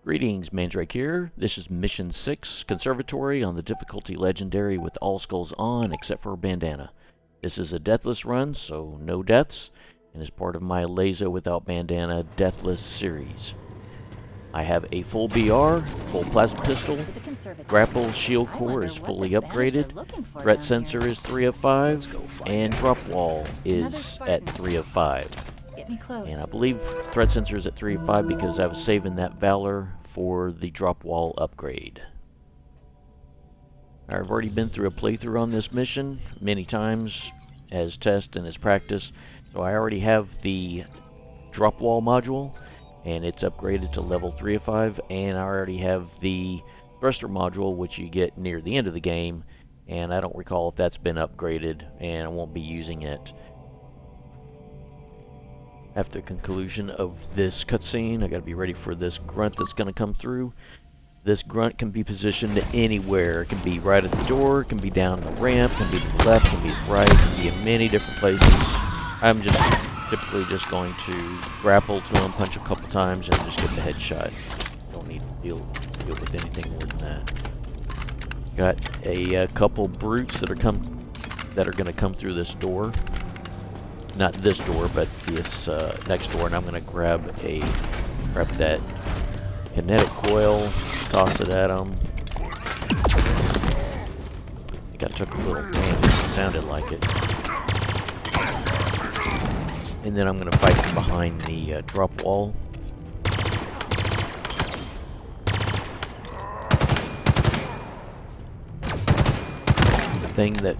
Greetings, Mandrake here. This is Mission 6, Conservatory on the difficulty Legendary with all skulls on except for Bandana. This is a deathless run, so no deaths, and is part of my LASO without Bandana Deathless series. I have a full BR, full plasma pistol, grapple shield core is fully upgraded, threat sensor is 3 of 5, and drop wall is at 3 of 5. And I believe threat sensor is at 3 of 5 because I was saving that Valor for the drop wall upgrade. I've already been through a playthrough on this mission many times as test and as practice, so I already have the drop wall module and it's upgraded to level 3 of 5, and I already have the thruster module, which you get near the end of the game, and I don't recall if that's been upgraded, and I won't be using it. After the conclusion of this cutscene, I gotta be ready for this grunt that's gonna come through. This grunt can be positioned anywhere. It can be right at the door, it can be down the ramp, it can be to the left, it can be to the right, it can be in many different places. I'm just typically just going to grapple to him, punch a couple times, and just get the headshot. Don't need to deal with anything more than that. Got a couple brutes that are gonna come through this door. Not this door, but this next door, and I'm gonna grab that kinetic coil, toss it at him. I think I took a little damage. It sounded like it. And then I'm gonna fight from behind the drop wall. The thing that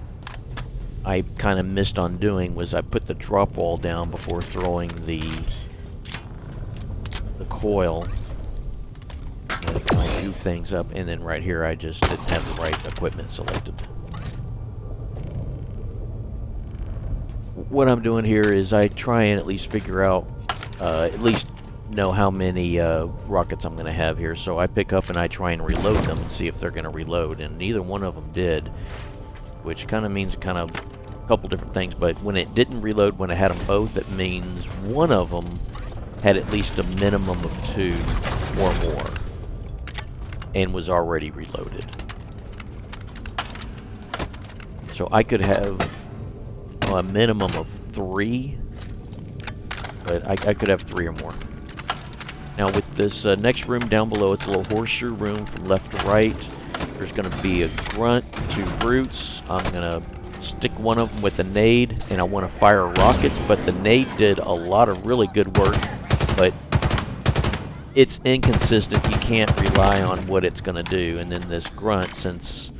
I kind of missed on doing was I put the drop wall down before throwing the coil. And it kind of goofed things up, and then right here I just didn't have the right equipment selected. What I'm doing here is I try and at least figure out, at least know how many rockets I'm going to have here. So I pick up and I try and reload them and see if they're going to reload, and neither one of them did. Which kind of means a couple different things, but when it didn't reload when I had them both, it means one of them had at least a minimum of 2 or more and was already reloaded. So I could have a minimum of 3, but I could have 3 or more. Now with this next room down below, it's a little horseshoe room from left to right. There's going to be a grunt, 2 brutes. I'm going to stick one of them with a nade, and I want to fire rockets, but the nade did a lot of really good work, but it's inconsistent. You can't rely on what it's going to do. And then this grunt, since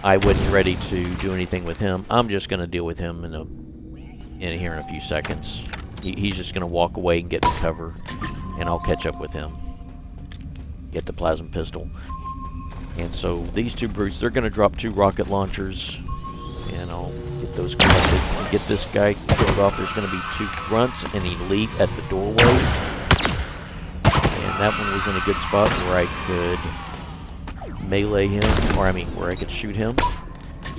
I wasn't ready to do anything with him, I'm just going to deal with him in here in a few seconds. He's just going to walk away and get to cover, and I'll catch up with him. Get the plasma pistol. And so these 2 brutes, they're going to drop 2 rocket launchers, and I'll get those collected and get this guy killed off. There's going to be 2 grunts and elite at the doorway, and that one was in a good spot where I could melee him, or I mean where I could shoot him.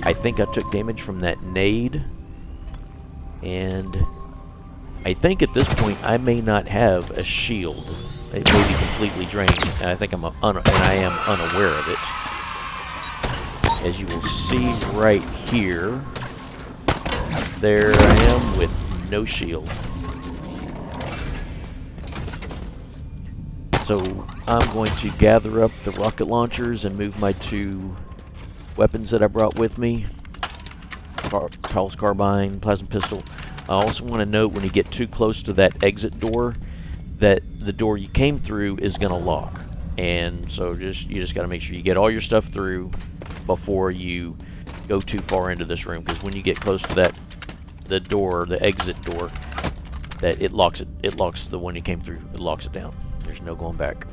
I think I took damage from that nade, and I think at this point I may not have a shield. It may be completely drained, and I think and I am unaware of it. As you will see right here, there I am with no shield. So I'm going to gather up the rocket launchers and move my 2 weapons that I brought with me. Charles Carbine, plasma pistol. I also want to note when you get too close to that exit door, that the door you came through is going to lock, and so you just got to make sure you get all your stuff through before you go too far into this room, because when you get close to the exit door, that it locks the one you came through, it locks it down. There's no going back.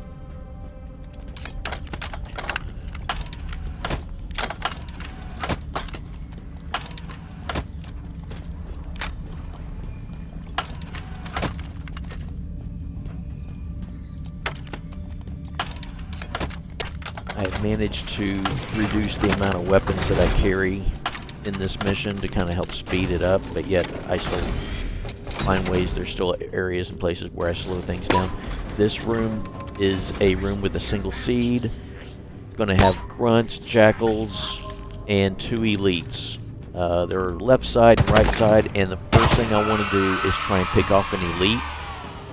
I've managed to reduce the amount of weapons that I carry in this mission to kind of help speed it up, but yet I still find ways, there's still areas and places where I slow things down. This room is a room with a single seed. It's going to have grunts, jackals, and 2 elites. They're left side and right side, and the first thing I want to do is try and pick off an elite.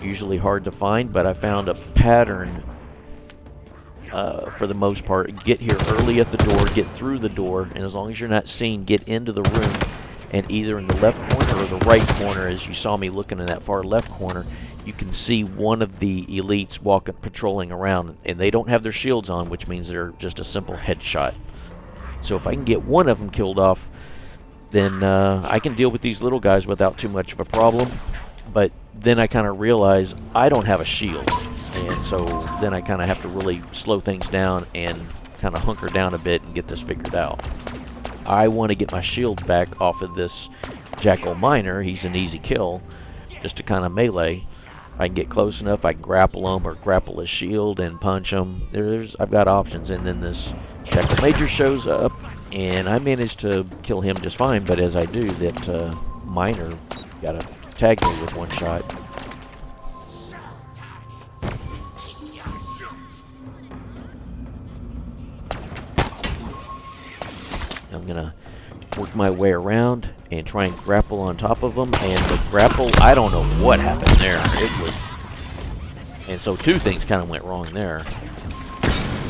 Usually hard to find, but I found a pattern for the most part. Get here early at the door, get through the door, and as long as you're not seen, get into the room, and either in the left corner or the right corner, as you saw me looking in that far left corner, you can see one of the elites walking, patrolling around, and they don't have their shields on, which means they're just a simple headshot. So if I can get one of them killed off, then I can deal with these little guys without too much of a problem. But then I kind of realize I don't have a shield, and so then I kind of have to really slow things down and kind of hunker down a bit and get this figured out. I want to get my shield back off of this Jackal Miner. He's an easy kill, just to kind of melee. I can get close enough, I can grapple him or grapple his shield and punch him. I've got options, and then this Jackal Major shows up, and I managed to kill him just fine, but as I do, that Miner got to tag me with one shot. I'm gonna work my way around and try and grapple on top of them, and the grapple, I don't know what happened there. It was, and so 2 things kind of went wrong there.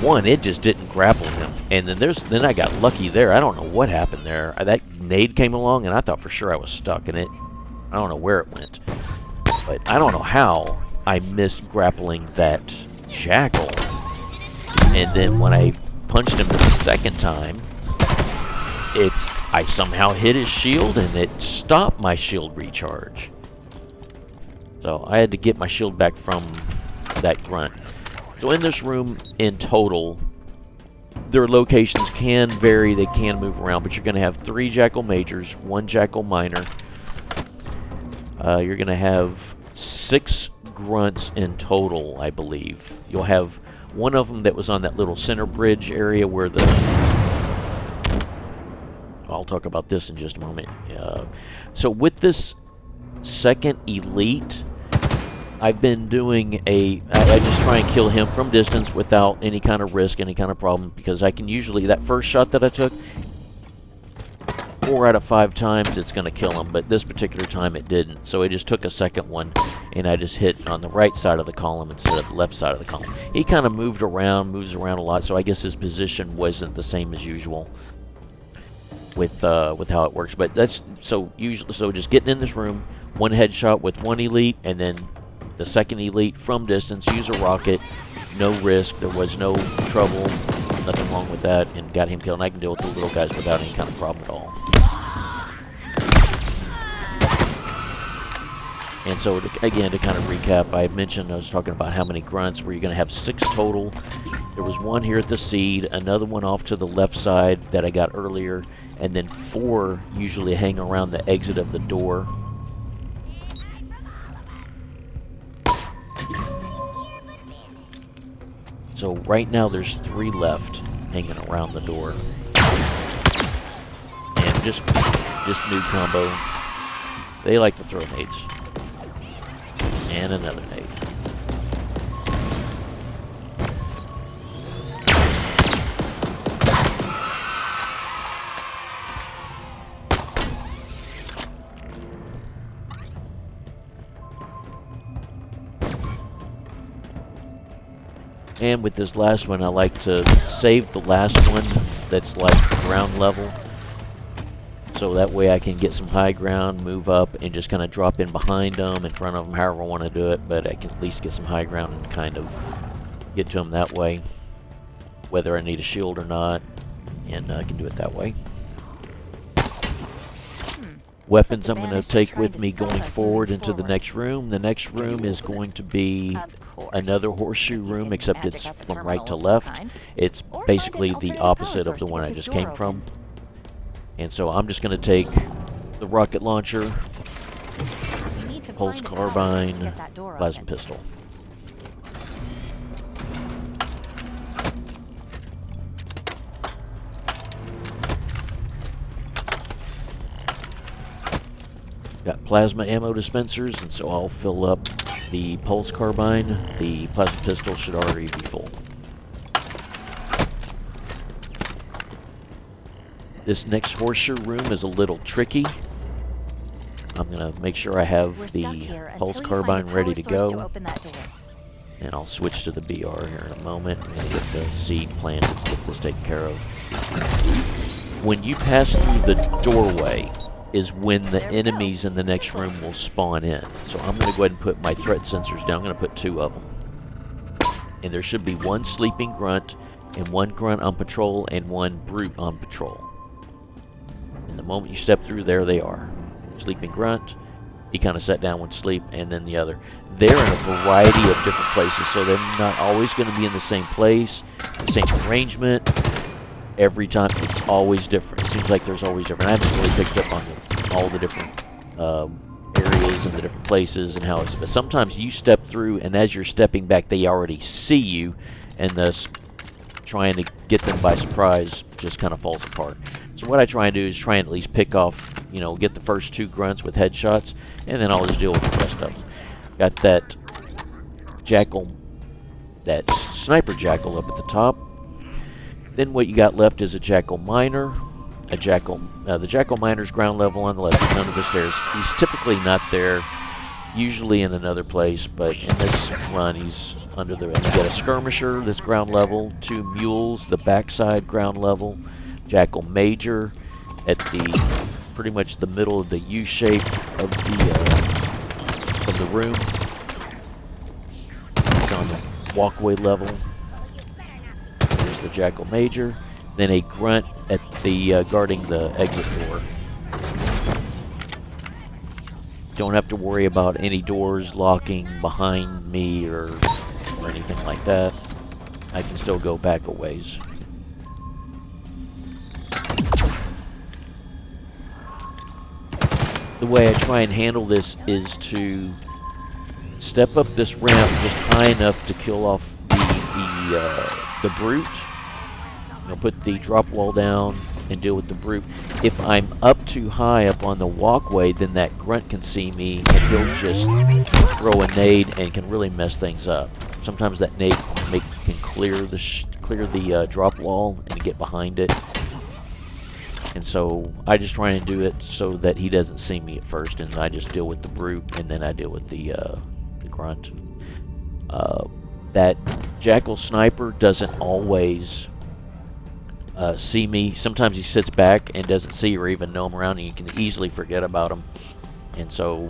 One, it just didn't grapple him, and then I got lucky there. I don't know what happened there. That nade came along, and I thought for sure I was stuck in it. I don't know where it went, but I don't know how I missed grappling that Jackal. And then when I punched him the second time, I somehow hit his shield, and it stopped my shield recharge. So I had to get my shield back from that grunt. So in this room, in total, their locations can vary, they can move around, but you're going to have 3 Jackal Majors, 1 Jackal Miner. You're going to have 6 grunts in total, I believe. You'll have one of them that was on that little center bridge area where the... I'll talk about this in just a moment. So with this second elite, I've been doing I just try and kill him from distance without any kind of risk, any kind of problem, because I can usually, that first shot that I took, 4 out of 5 times it's going to kill him, but this particular time it didn't. So I just took a second one, and I just hit on the right side of the column instead of the left side of the column. He kind of moves around a lot, so I guess his position wasn't the same as usual with how it works. But that's so just getting in this room, 1 headshot with 1 elite, and then the second elite from distance, use a rocket, no risk, there was no trouble, nothing wrong with that, and got him killed. And I can deal with the little guys without any kind of problem at all. And so, again, to kind of recap, I mentioned, I was talking about how many grunts, where you're going to have 6 total. There was 1 here at the seed, another one off to the left side that I got earlier, and then 4 usually hang around the exit of the door. So right now there's 3 left hanging around the door. And just new combo. They like to throw nades. And another nade. And with this last one, I like to save the last one that's like ground level, so that way I can get some high ground, move up, and just kind of drop in behind them, in front of them, however I want to do it, but I can at least get some high ground and kind of get to them that way, whether I need a shield or not, and I can do it that way. Weapons I'm going to take with me going forward into the next room. The next room is going to be another horseshoe room, except it's from right to left. It's basically the opposite of the one I just came from. And so I'm just going to take the rocket launcher, pulse carbine, plasma pistol. Got plasma ammo dispensers, and so I'll fill up the pulse carbine. The plasma pistol should already be full. This next horseshoe room is a little tricky. I'm going to make sure I have the pulse carbine ready to go. And I'll switch to the BR here in a moment and get the seed planted, get this taken care of. When you pass through the doorway is when the enemies in the next room will spawn in. So I'm going to go ahead and put my threat sensors down. I'm going to put 2 of them. And there should be 1 sleeping grunt, and 1 grunt on patrol, and 1 brute on patrol. And the moment you step through, there they are. Sleeping grunt, he kind of sat down, went to sleep, and then the other. They're in a variety of different places, so they're not always going to be in the same place, the same arrangement. Every time, it's always different. It seems like there's always different. I haven't really picked up on all the different areas and the different places and how it's. But sometimes you step through, and as you're stepping back, they already see you, and thus trying to get them by surprise just kind of falls apart. So what I try and do is try and at least pick off, you know, get the first 2 grunts with headshots, and then I'll just deal with the rest of them. Got that jackal, that sniper jackal up at the top. Then what you got left is a jackal miner. The jackal miner's ground level on the left, none of the stairs. He's typically not there, usually in another place, but in this run he's under the. And you got a skirmisher that's ground level, 2 mules, the backside ground level, jackal major at the pretty much the middle of the U shape of the room. It's on the walkway level. There's the jackal major. Then a grunt at the guarding the exit door. Don't have to worry about any doors locking behind me or anything like that. I can still go back a ways. The way I try and handle this is to step up this ramp just high enough to kill off the brute. I'll put the drop wall down and deal with the brute. If I'm up too high up on the walkway, then that grunt can see me and he'll just throw a nade and can really mess things up. Sometimes that nade can clear the drop wall and get behind it. And so I just try and do it so that he doesn't see me at first, and I just deal with the brute, and then I deal with the grunt. That jackal sniper doesn't always see me. Sometimes he sits back and doesn't see or even know I'm around, and you can easily forget about him. And so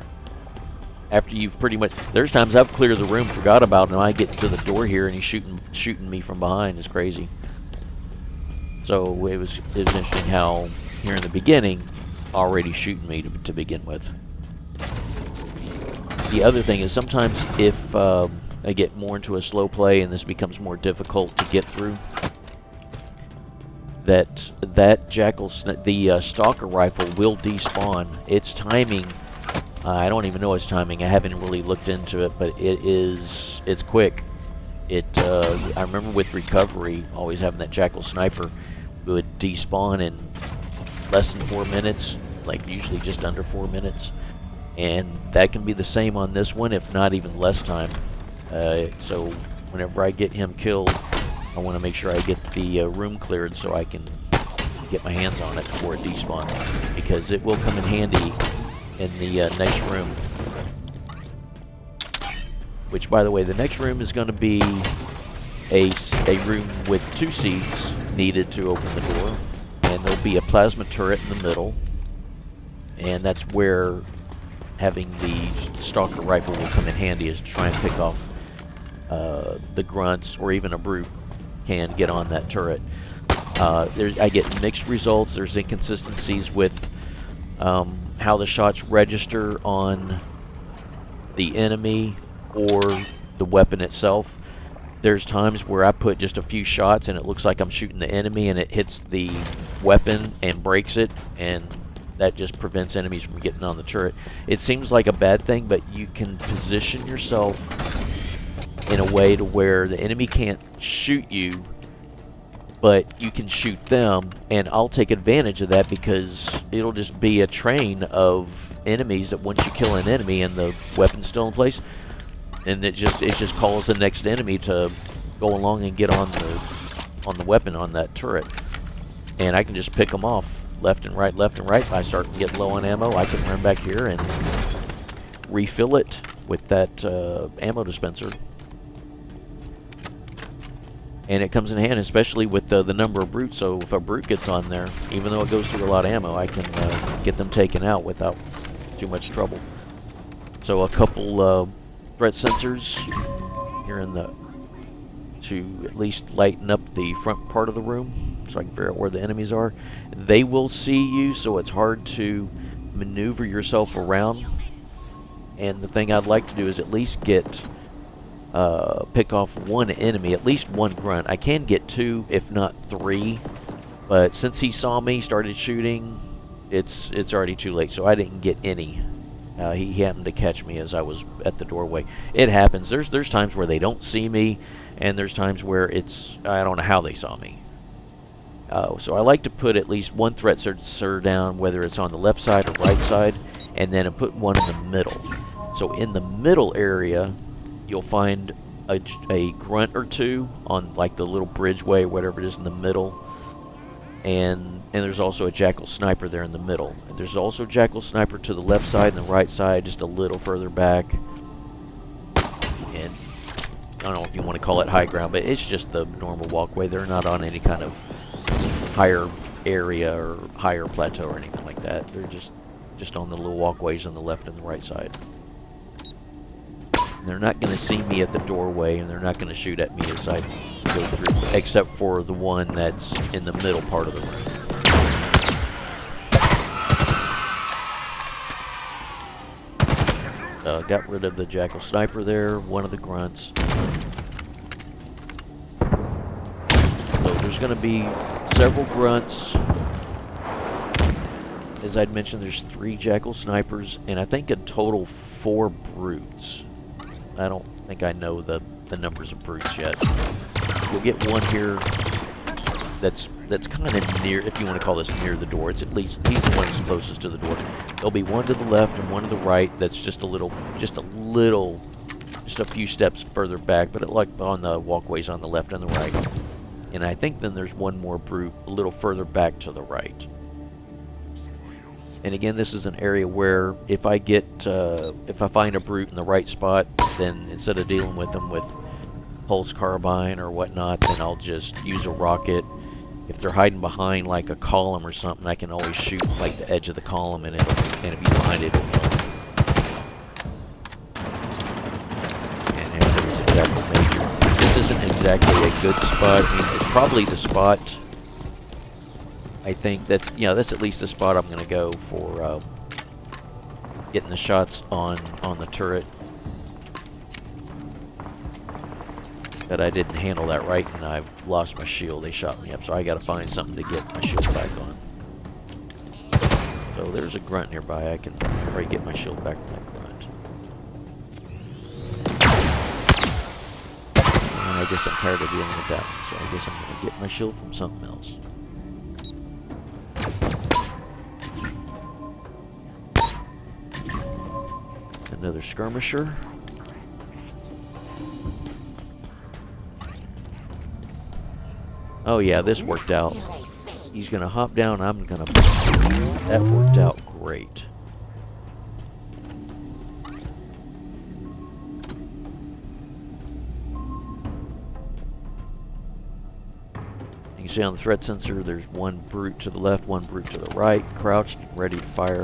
after you've pretty much, there's times I've cleared the room, forgot about him, and I get to the door here and he's shooting me from behind. It's crazy. So it was interesting how here in the beginning already shooting me to begin with. The other thing is sometimes if I get more into a slow play and this becomes more difficult to get through, that jackal, the stalker rifle will despawn. Its timing, I don't even know its timing. I haven't really looked into it, but it's quick. I remember with recovery, always having that jackal sniper, it would despawn in less than 4 minutes, like usually just under 4 minutes, and that can be the same on this one, if not even less time. So whenever I get him killed, I want to make sure I get the room cleared so I can get my hands on it before it despawns, because it will come in handy in the next room. Which, by the way, the next room is going to be a room with 2 seats needed to open the door, and there'll be a plasma turret in the middle, and that's where having the stalker rifle will come in handy, is to try and pick off the grunts, or even a brute can get on that turret. I get mixed results. There's inconsistencies with how the shots register on the enemy or the weapon itself. There's times where I put just a few shots and it looks like I'm shooting the enemy, and it hits the weapon and breaks it, and that just prevents enemies from getting on the turret. It seems like a bad thing, but you can position yourself in a way to where the enemy can't shoot you, but you can shoot them, and I'll take advantage of that because it'll just be a train of enemies that once you kill an enemy and the weapon's still in place, and it just calls the next enemy to go along and get on the weapon on that turret, and I can just pick them off left and right. If I start to get low on ammo, I can run back here and refill it with that ammo dispenser. And it comes in hand, especially with the number of brutes. So if a brute gets on there, even though it goes through a lot of ammo, I can get them taken out without too much trouble. So a couple threat sensors here to at least lighten up the front part of the room, so I can figure out where the enemies are. They will see you, so it's hard to maneuver yourself around. And the thing I'd like to do is at least get pick off one enemy, at least one grunt. I can get two, if not three, but since he saw me, started shooting, it's already too late, so I didn't get any. He happened to catch me as I was at the doorway. It happens. There's times where they don't see me, and there's times where I don't know how they saw me. So I like to put at least one threat sensor down, whether it's on the left side or right side, and then I put one in the middle. So in the middle area, you'll find a grunt or two on like the little bridgeway, whatever it is in the middle, and there's also a jackal sniper there in the middle. And there's also a jackal sniper to the left side and the right side, just a little further back. And I don't know if you want to call it high ground, but it's just the normal walkway. They're not on any kind of higher area or higher plateau or anything like that. They're just on the little walkways on the left and the right side. And they're not going to see me at the doorway, and they're not going to shoot at me as I go through, except for the one that's in the middle part of the room. Got rid of the jackal sniper there, one of the grunts. So there's going to be several grunts. As I'd mentioned, there's 3 jackal snipers, and I think in total 4 brutes. I don't think I know the numbers of brutes yet. You'll get one here that's kind of near, if you want to call this near the door. It's at least, he's the one that's closest to the door. There'll be one to the left and one to the right that's just a few steps further back, but like on the walkways on the left and the right. And I think then there's one more brute a little further back to the right. And again, this is an area where if I find a brute in the right spot, then instead of dealing with them with pulse carbine or whatnot, then I'll just use a rocket. If they're hiding behind like a column or something, I can always shoot like the edge of the column, and if he's behind it, it'll kill him. And there's a jackal major. This isn't exactly a good spot. I mean, it's probably the spot. I think that's at least the spot I'm going to go for getting the shots on the turret. But I didn't handle that right, and I've lost my shield. They shot me up, so I got to find something to get my shield back on. So there's a grunt nearby. I can probably get my shield back from that grunt. And I guess I'm tired of dealing with that one, so I guess I'm going to get my shield from something else. Another skirmisher. Oh yeah, this worked out. He's gonna hop down, I'm gonna... That worked out great. You can see on the threat sensor, there's one brute to the left, one brute to the right, crouched, ready to fire.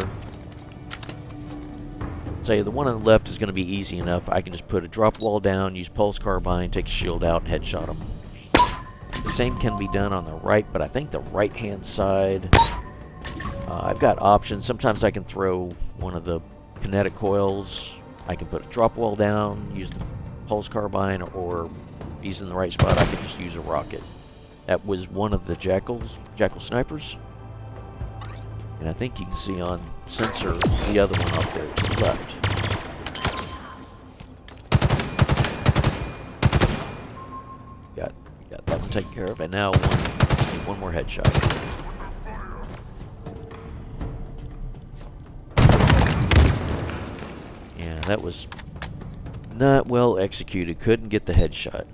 Say the one on the left is going to be easy enough. I can just put a drop wall down, use pulse carbine, take a shield out, and headshot him. The same can be done on the right, but I think the right-hand side, I've got options. Sometimes I can throw one of the kinetic coils. I can put a drop wall down, use the pulse carbine, or if he's in the right spot, I can just use a rocket. That was one of the jackal snipers. And I think you can see on sensor the other one up there to the left. Got that one taken care of, and now one more headshot. that was not well executed. Couldn't get the headshot.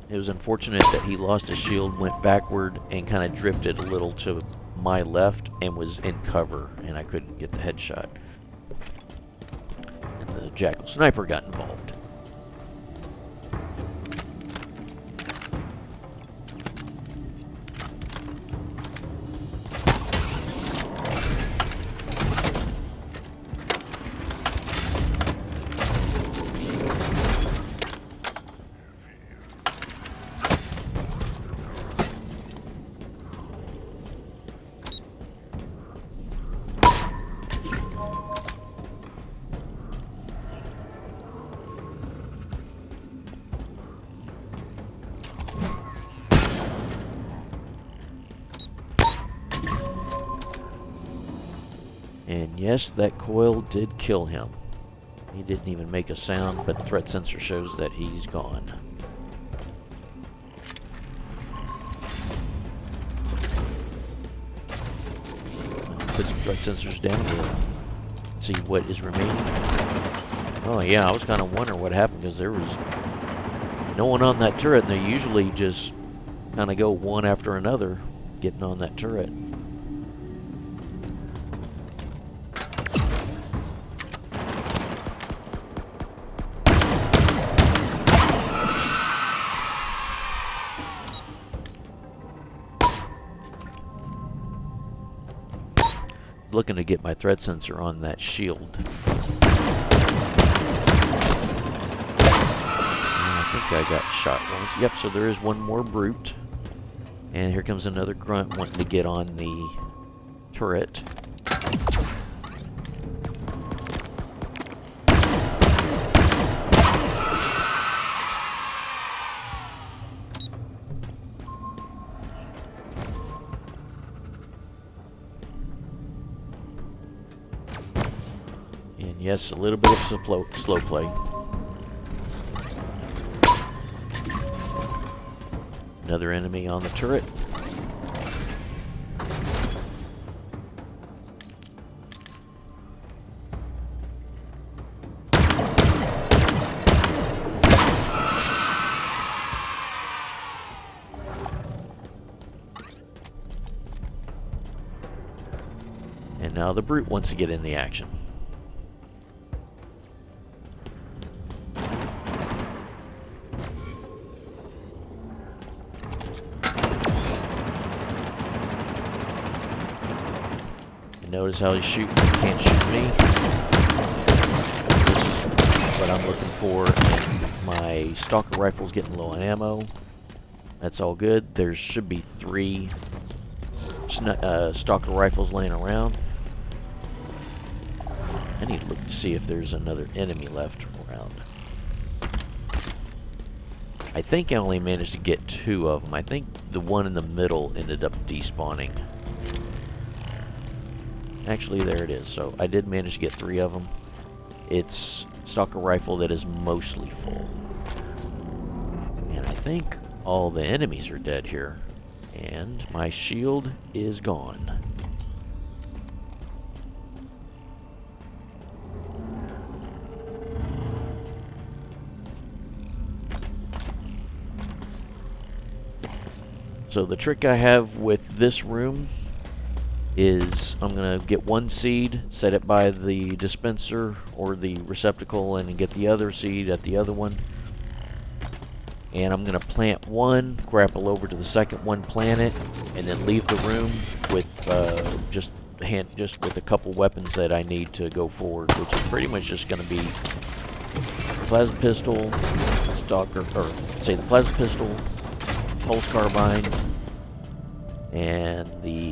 It was unfortunate that he lost his shield, went backward, and kind of drifted a little to my left and was in cover, and I couldn't get the headshot. And the Jackal Sniper got involved. And yes, that coil did kill him. He didn't even make a sound, but the threat sensor shows that he's gone. Put some threat sensors down to see what is remaining. Oh yeah, I was kind of wondering what happened because there was no one on that turret, and they usually just kind of go one after another getting on that turret. Looking to get my threat sensor on that shield. I think I got shot once. Yep, so there is one more brute. And here comes another grunt wanting to get on the turret. And yes, a little bit of slow play. Another enemy on the turret. And now the brute wants to get in the action. Notice how he's shooting. He can't shoot me. This is what I'm looking for. And my stalker rifle's getting low on ammo. That's all good. There should be 3 stalker rifles laying around. I need to look to see if there's another enemy left around. I think I only managed to get 2 of them. I think the one in the middle ended up despawning. Actually, there it is. So I did manage to get 3 of them. It's stalker rifle that is mostly full. And I think all the enemies are dead here. And my shield is gone. So the trick I have with this room is I'm going to get 1 seed, set it by the dispenser or the receptacle, and get the other seed at the other one. And I'm going to plant 1, grapple over to the second one, plant it, and then leave the room with just with a couple weapons that I need to go forward, which is pretty much just going to be plasma pistol, stalker, or say the plasma pistol, pulse carbine, and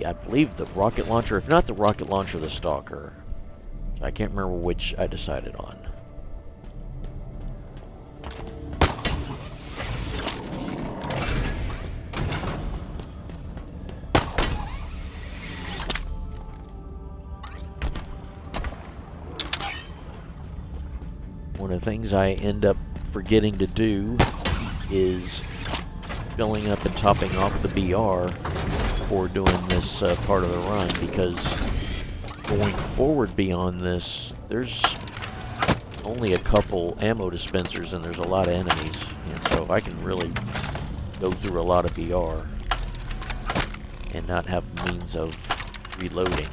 I believe the rocket launcher. If not the rocket launcher, the stalker. I can't remember which I decided on. One of the things I end up forgetting to do is filling up and topping off the BR for doing this part of the run, because going forward beyond this, there's only a couple ammo dispensers and there's a lot of enemies, and so I can really go through a lot of BR and not have means of reloading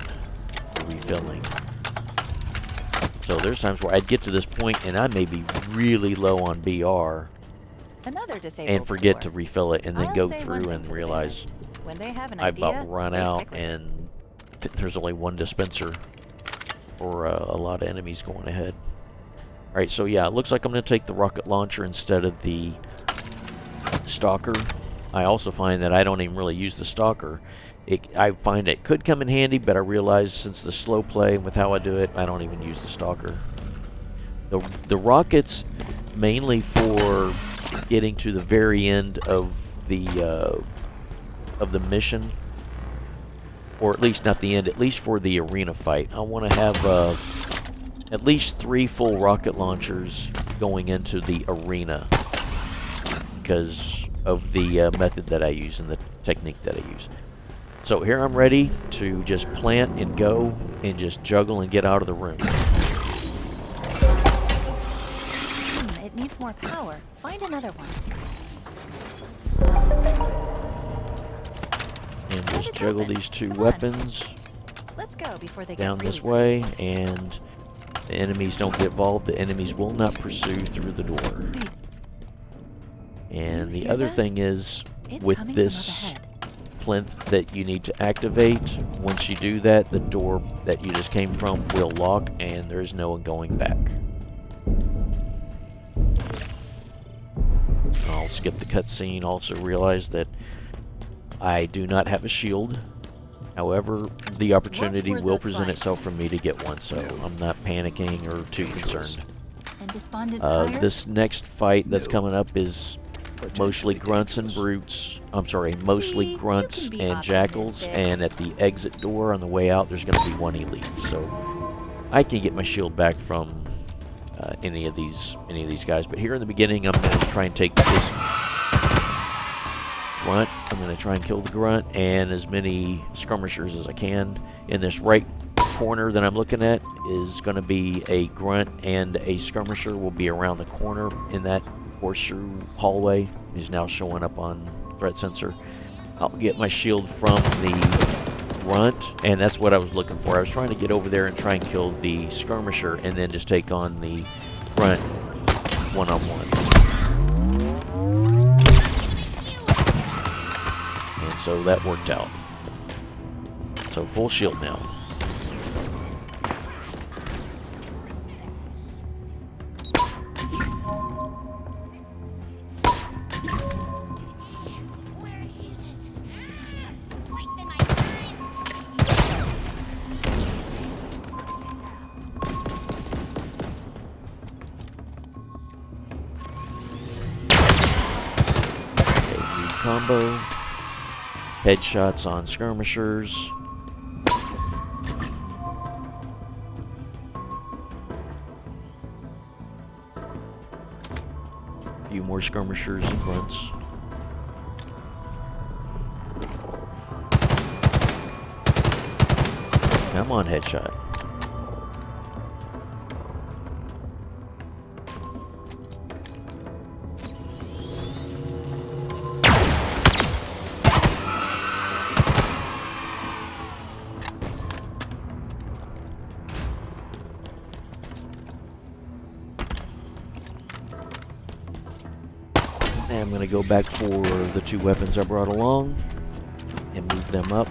or refilling. So there's times where I'd get to this point and I may be really low on BR and forget to refill it, and then go through and realize I about run out and there's only one dispenser for a lot of enemies going ahead. Alright, so yeah, it looks like I'm going to take the rocket launcher instead of the stalker. I also find that I don't even really use the stalker. I find it could come in handy, but I realize since the slow play with how I do it, I don't even use the stalker. The rockets mainly for getting to the very end of the mission, or at least not the end, at least for the arena fight. I want to have at least 3 full rocket launchers going into the arena because of the method that I use and the technique that I use. So here I'm ready to just plant and go and just juggle and get out of the room. It needs more power. Find another one. And just juggle these 2 weapons. Let's go before they down get really this way, and the enemies don't get involved. The enemies will not pursue through the door. And the other thing is, with this plinth that you need to activate, once you do that, the door that you just came from will lock and there's no one going back. I'll skip the cutscene. Also realize that I do not have a shield. However, the opportunity will present itself for me to get one, so I'm not panicking or too concerned. This next fight that's coming up is mostly grunts and brutes. I'm sorry, mostly grunts and jackals, and at the exit door on the way out there's going to be 1 elite. So I can get my shield back from any of these guys, but here in the beginning I'm going to try and take this grunt. I'm going to try and kill the grunt and as many skirmishers as I can. In this right corner that I'm looking at is going to be a grunt, and a skirmisher will be around the corner in that horseshoe hallway. Is now showing up on threat sensor. I'll get my shield from the grunt, and that's what I was looking for. I was trying to get over there and try and kill the skirmisher and then just take on the grunt one-on-one. And so that worked out. So full shield now. Combo, headshots on skirmishers. A few more skirmishers and grunts. Come on, headshot. I'm going to go back for the 2 weapons I brought along and move them up.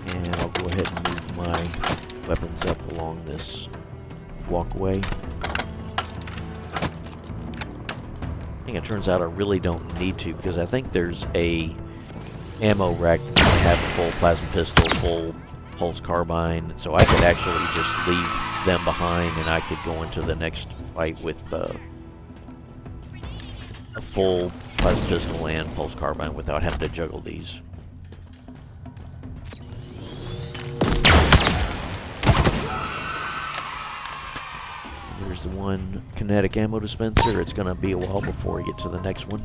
And I'll go ahead and move my weapons up along this walkway. It turns out I really don't need to, because I think there's a ammo rack that can have a full plasma pistol, full pulse carbine, so I could actually just leave them behind and I could go into the next fight with a full plasma pistol and pulse carbine without having to juggle these. Here's the one kinetic ammo dispenser. It's going to be a while before we get to the next one.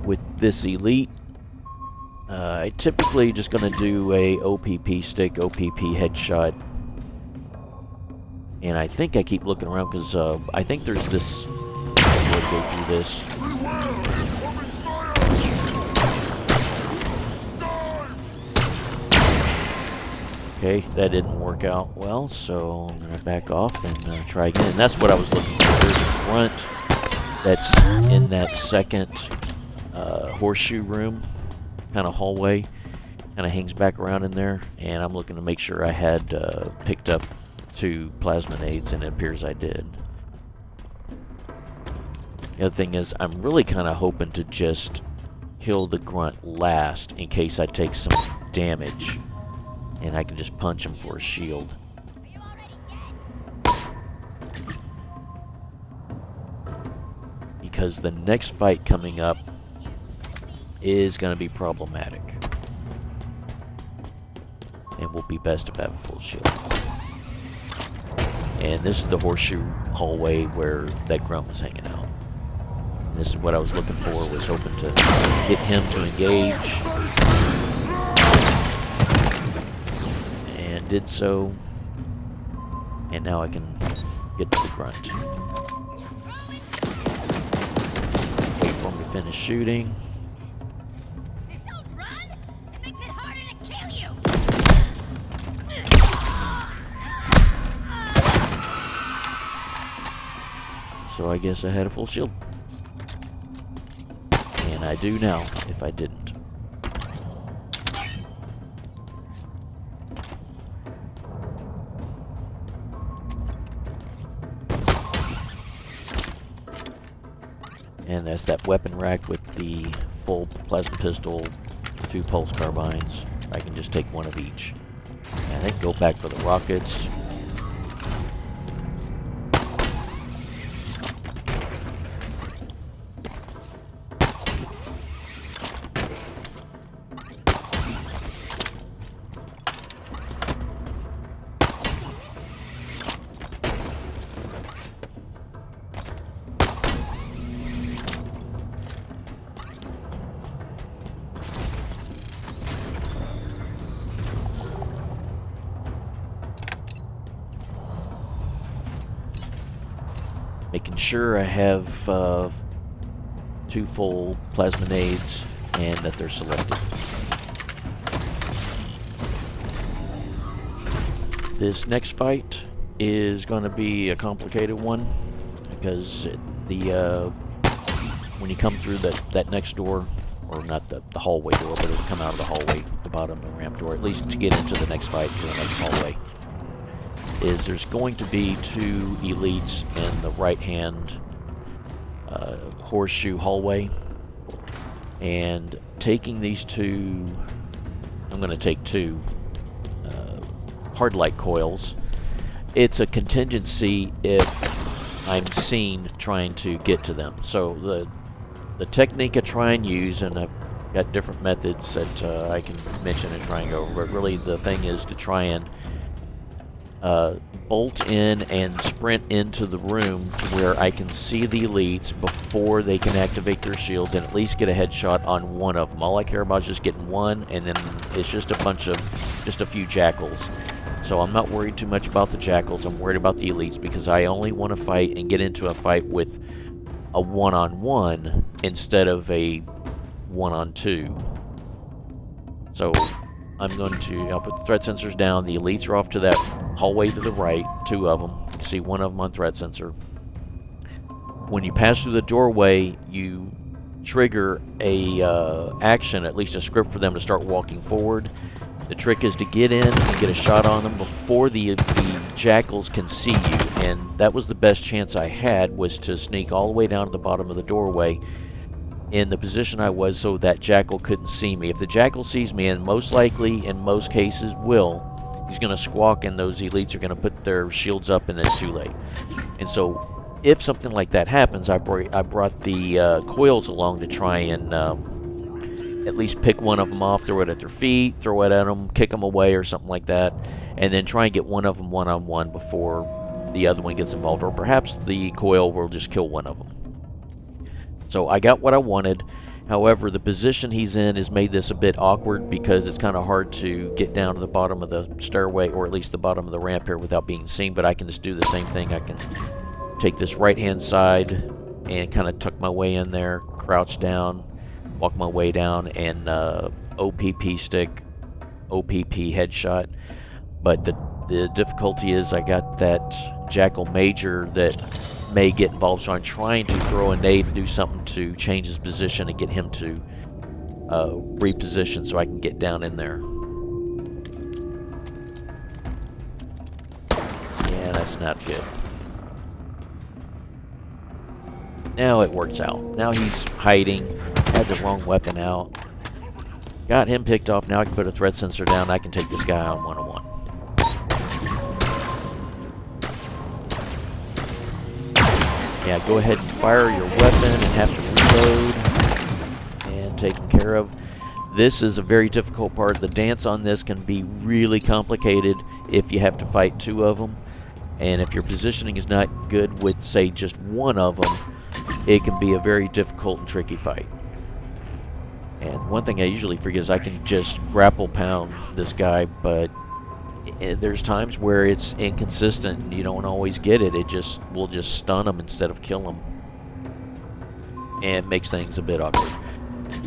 With this elite, I typically just going to do a OPP stick, OPP headshot. And I think I keep looking around because I think there's this. We'll go through this. Okay, that didn't work out well, so I'm going to back off and try again. And that's what I was looking for. There's a grunt that's in that second horseshoe room kind of hallway. Kind of hangs back around in there, and I'm looking to make sure I had picked up 2 plasma nades, and it appears I did. The other thing is, I'm really kind of hoping to just kill the grunt last in case I take some damage, and I can just punch him for a shield. Because the next fight coming up is going to be problematic. And will be best if I have a full shield. And this is the horseshoe hallway where that grunt was hanging out. And this is what I was looking for, was hoping to get him to engage. And did so. And now I can get to the grunt. Wait for him to finish shooting. So I guess I had a full shield. And I do now, if I didn't. And that's that weapon rack with the full plasma pistol, 2 pulse carbines. I can just take 1 of each. And then go back for the rockets. Making sure I have 2 full plasma nades and that they're selected. This next fight is going to be a complicated one because when you come through that next door, or not the hallway door, but it'll come out of the hallway, the bottom of the ramp door, at least to get into the next fight, to the next hallway. Is there's going to be 2 elites in the right-hand horseshoe hallway, and taking these 2, I'm going to take 2 hard light coils. It's a contingency if I'm seen trying to get to them. So the technique I try and use, and I've got different methods that I can mention and try and go over, but really the thing is to try and bolt in and sprint into the room where I can see the elites before they can activate their shields and at least get a headshot on 1 of them. All I care about is just getting 1, and then it's just a few jackals. So I'm not worried too much about the jackals. I'm worried about the elites because I only want to fight and get into a fight with a 1-on-1 instead of a 1-on-2. So I'll put the threat sensors down. The elites are off to that hallway to the right, 2 of them. You can see 1 of them on threat sensor. When you pass through the doorway, you trigger a action, at least a script for them to start walking forward. The trick is to get in and get a shot on them before the jackals can see you, and that was the best chance I had, was to sneak all the way down to the bottom of the doorway in the position I was so that jackal couldn't see me. If the jackal sees me, and most likely in most cases will, he's going to squawk, and those elites are going to put their shields up, and it's too late. And so if something like that happens, I brought the coils along to try and at least pick one of them off, throw it at their feet, throw it at them, kick them away or something like that, and then try and get one of them one-on-one before the other one gets involved, or perhaps the coil will just kill one of them. So I got what I wanted. However, the position he's in has made this a bit awkward because it's kind of hard to get down to the bottom of the stairway, or at least the bottom of the ramp here, without being seen, but I can just do the same thing. I can take this right-hand side and kind of tuck my way in there, crouch down, walk my way down, and OPP stick, OPP headshot. But the difficulty is I got that Jackal Major that may get involved, so I'm trying to throw a nade and do something to change his position and get him to reposition so I can get down in there. Yeah, that's not good. Now it works out. Now he's hiding. Had the wrong weapon out. Got him picked off. Now I can put a threat sensor down. I can take this guy on one-on-one. Yeah, go ahead and fire your weapon and have to reload. And taken care of. This is a very difficult part. The dance on this can be really complicated if you have to fight two of them. And if your positioning is not good with, say, just one of them, it can be a very difficult and tricky fight. And one thing I usually forget is I can just grapple pound this guy, but there's times where it's inconsistent and you don't always get it. It just will just stun him instead of kill him, and makes things a bit awkward.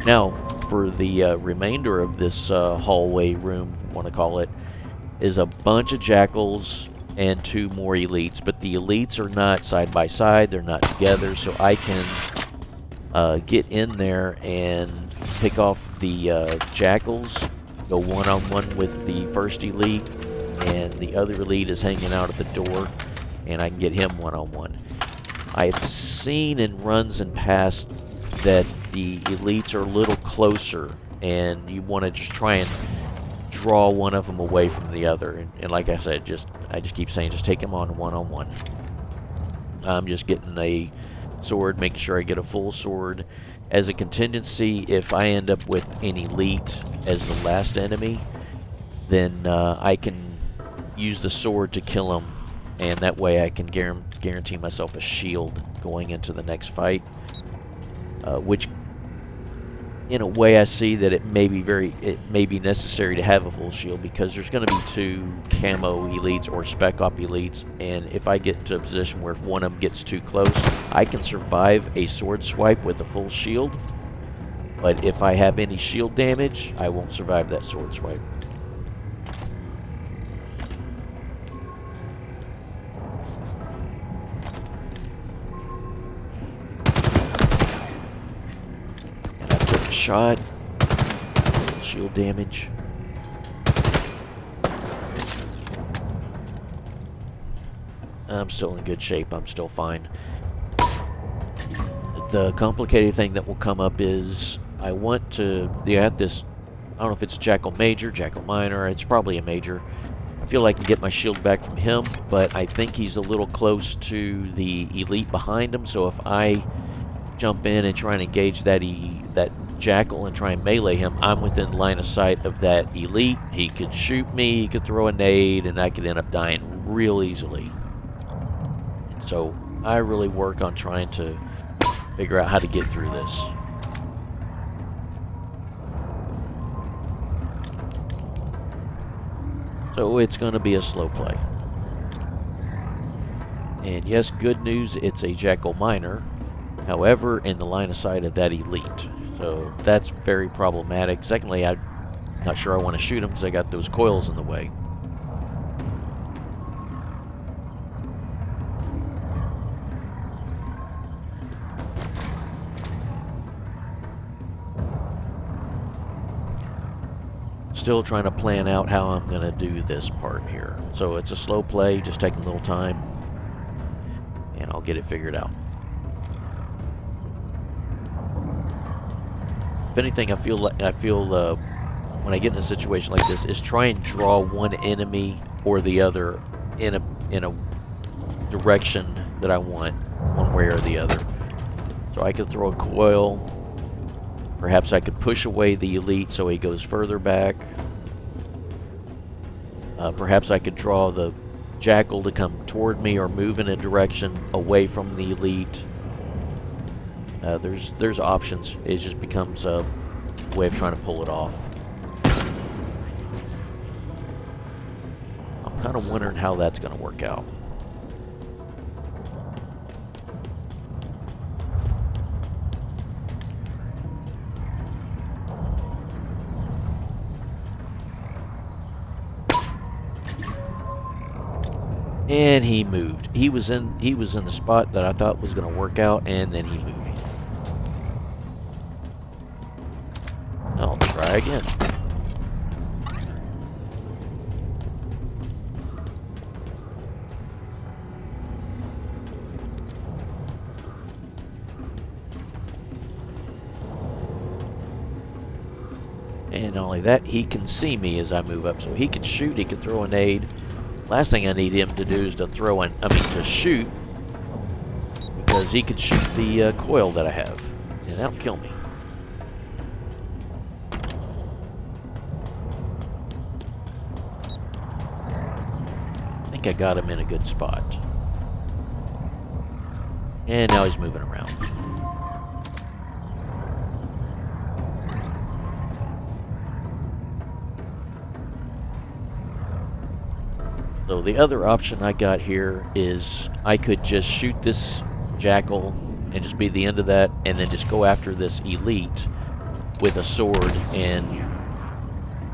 Now, for the remainder of this hallway room, want to call it, is a bunch of jackals and two more elites, but the elites are not side by side, they're not together, so I can get in there and pick off the jackals, go one-on-one with the first elite, and the other elite is hanging out at the door, and I can get him one-on-one. I've seen in runs and past that the elites are a little closer, and you want to just try and draw one of them away from the other. And like I said, I just keep saying, just take him on one-on-one. I'm just getting a sword, making sure I get a full sword. As a contingency, if I end up with an elite as the last enemy, then I can use the sword to kill him, and that way I can guarantee myself a shield going into the next fight. Which, in a way, I see that it may be necessary to have a full shield, because there's going to be two camo elites or spec op elites, and if I get into a position where if one of them gets too close, I can survive a sword swipe with a full shield, but if I have any shield damage, I won't survive that sword swipe. Shot, shield damage. I'm still in good shape. I'm still fine. The complicated thing that will come up is I want to at this, I don't know if it's Jackal Major, Jackal Minor, it's probably a Major. I feel like I can get my shield back from him, but I think he's a little close to the elite behind him, so if I jump in and try and engage that Jackal and try and melee him, I'm within line of sight of that elite. He could shoot me, he could throw a nade, and I could end up dying real easily. So I really work on trying to figure out how to get through this. So it's going to be a slow play. And yes, good news, it's a Jackal Minor. However, in the line of sight of that elite. So that's very problematic. Secondly, I'm not sure I want to shoot him because I got those coils in the way. Still trying to plan out how I'm going to do this part here. So it's a slow play, just taking a little time, and I'll get it figured out. If anything, I feel when I get in a situation like this is try and draw one enemy or the other in a direction that I want, one way or the other. So I could throw a coil. Perhaps I could push away the elite so he goes further back. Perhaps I could draw the jackal to come toward me or move in a direction away from the elite. There's options. It just becomes a way of trying to pull it off. I'm kind of wondering how that's going to work out. And he moved. He was in the spot that I thought was going to work out, and then he moved. I'll try again. And not only that, he can see me as I move up, so he can shoot, he can throw a nade. Last thing I need him to do is to to shoot, because he can shoot the coil that I have, and that'll kill me. I think I got him in a good spot. And now he's moving around. So the other option I got here is I could just shoot this jackal and just be the end of that, and then just go after this elite with a sword and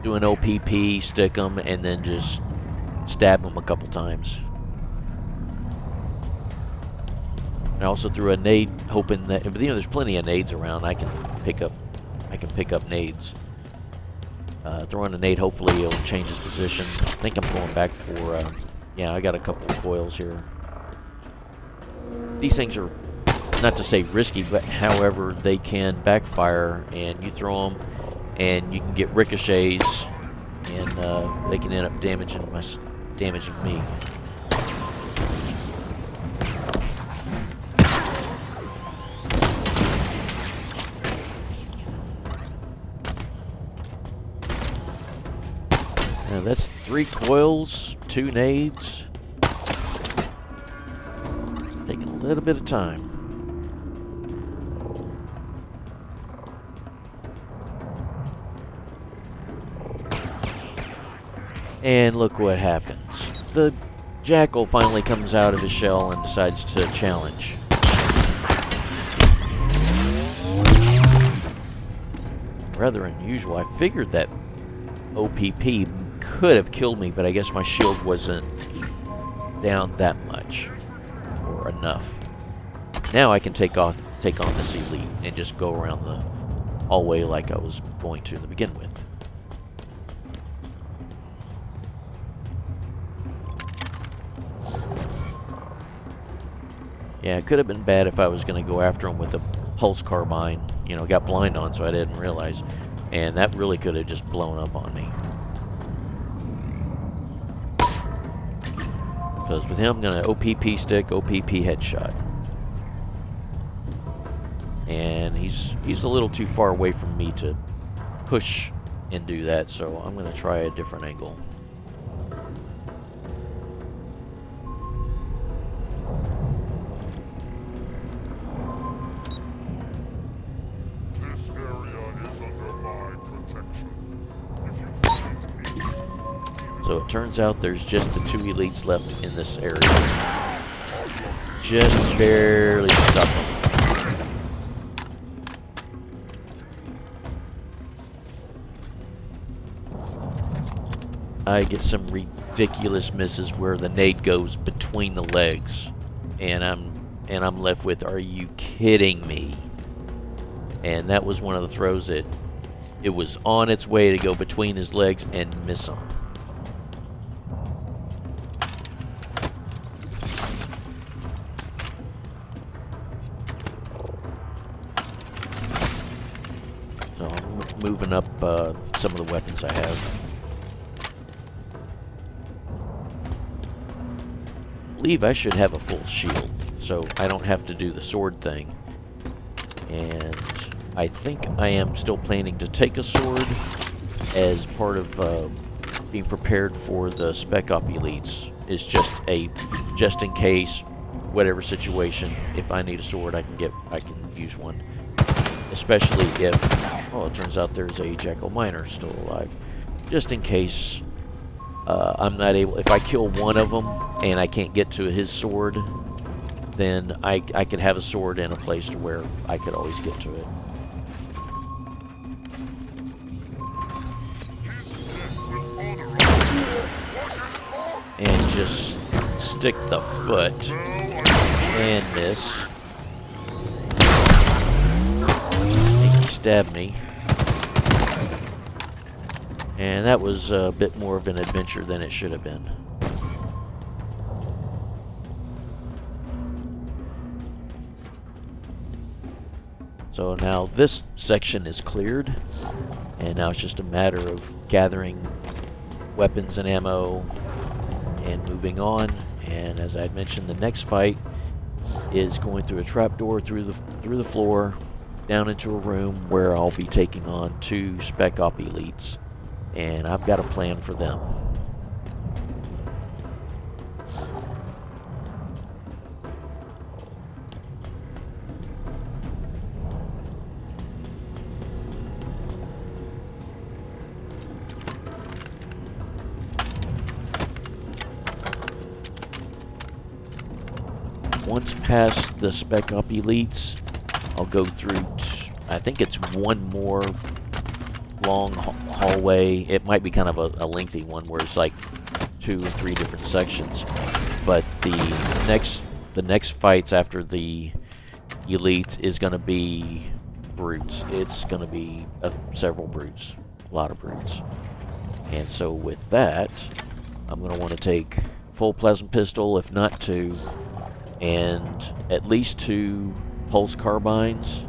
do an OPP, stick him, and then just stab him a couple times. I also threw a nade, hoping that, but there's plenty of nades around. I can pick up nades. Throwing a nade, hopefully it'll change his position. I think I'm going back for, yeah, I got a couple of coils here. These things are, not to say risky, but however, they can backfire, and you throw them, and you can get ricochets, and they can end up damaging me. Now that's 3 coils, 2 nades. Taking a little bit of time. And look what happens. The jackal finally comes out of his shell and decides to challenge. Rather unusual. I figured that OPP could have killed me, but I guess my shield wasn't down that much or enough. Now I can take on this elite and just go around the hallway like I was going to begin with. Yeah, it could have been bad if I was going to go after him with a pulse carbine. You know, got blind on, so I didn't realize. And that really could have just blown up on me. Because with him, I'm going to OPP stick, OPP headshot. And he's a little too far away from me to push and do that, so I'm going to try a different angle. This area is under my protection. If you find me, So it turns out there's just the 2 elites left in this area. Just barely stuck them. I get some ridiculous misses where the nade goes between the legs, and I'm left with, are you kidding me? And that was one of the throws that it was on its way to go between his legs and miss him. So just moving up some of the weapons I have. I believe I should have a full shield, so I don't have to do the sword thing. And I think I am still planning to take a sword as part of being prepared for the Spec Op Elites. It's just in case, whatever situation, if I need a sword, I can use one. Especially if, oh, it turns out there's a Jackal Miner still alive. Just in case I'm not able, if I kill one of them and I can't get to his sword, then I could have a sword in a place to where I could always get to it. And just stick the foot and miss. He stabbed me. And that was a bit more of an adventure than it should have been. So now this section is cleared, and now it's just a matter of gathering weapons and ammo and moving on. And as I had mentioned, the next fight is going through a trapdoor through the floor down into a room where I'll be taking on 2 Spec Op Elites, and I've got a plan for them. Once past the Spec Op Elites, I'll go through, I think it's one more long hallway. It might be kind of a lengthy one where it's like 2 or 3 different sections. But the next fights after the Elites is going to be brutes. It's going to be several brutes, a lot of brutes. And so with that, I'm going to want to take full plasma pistol, if not 2, and at least 2 pulse carbines.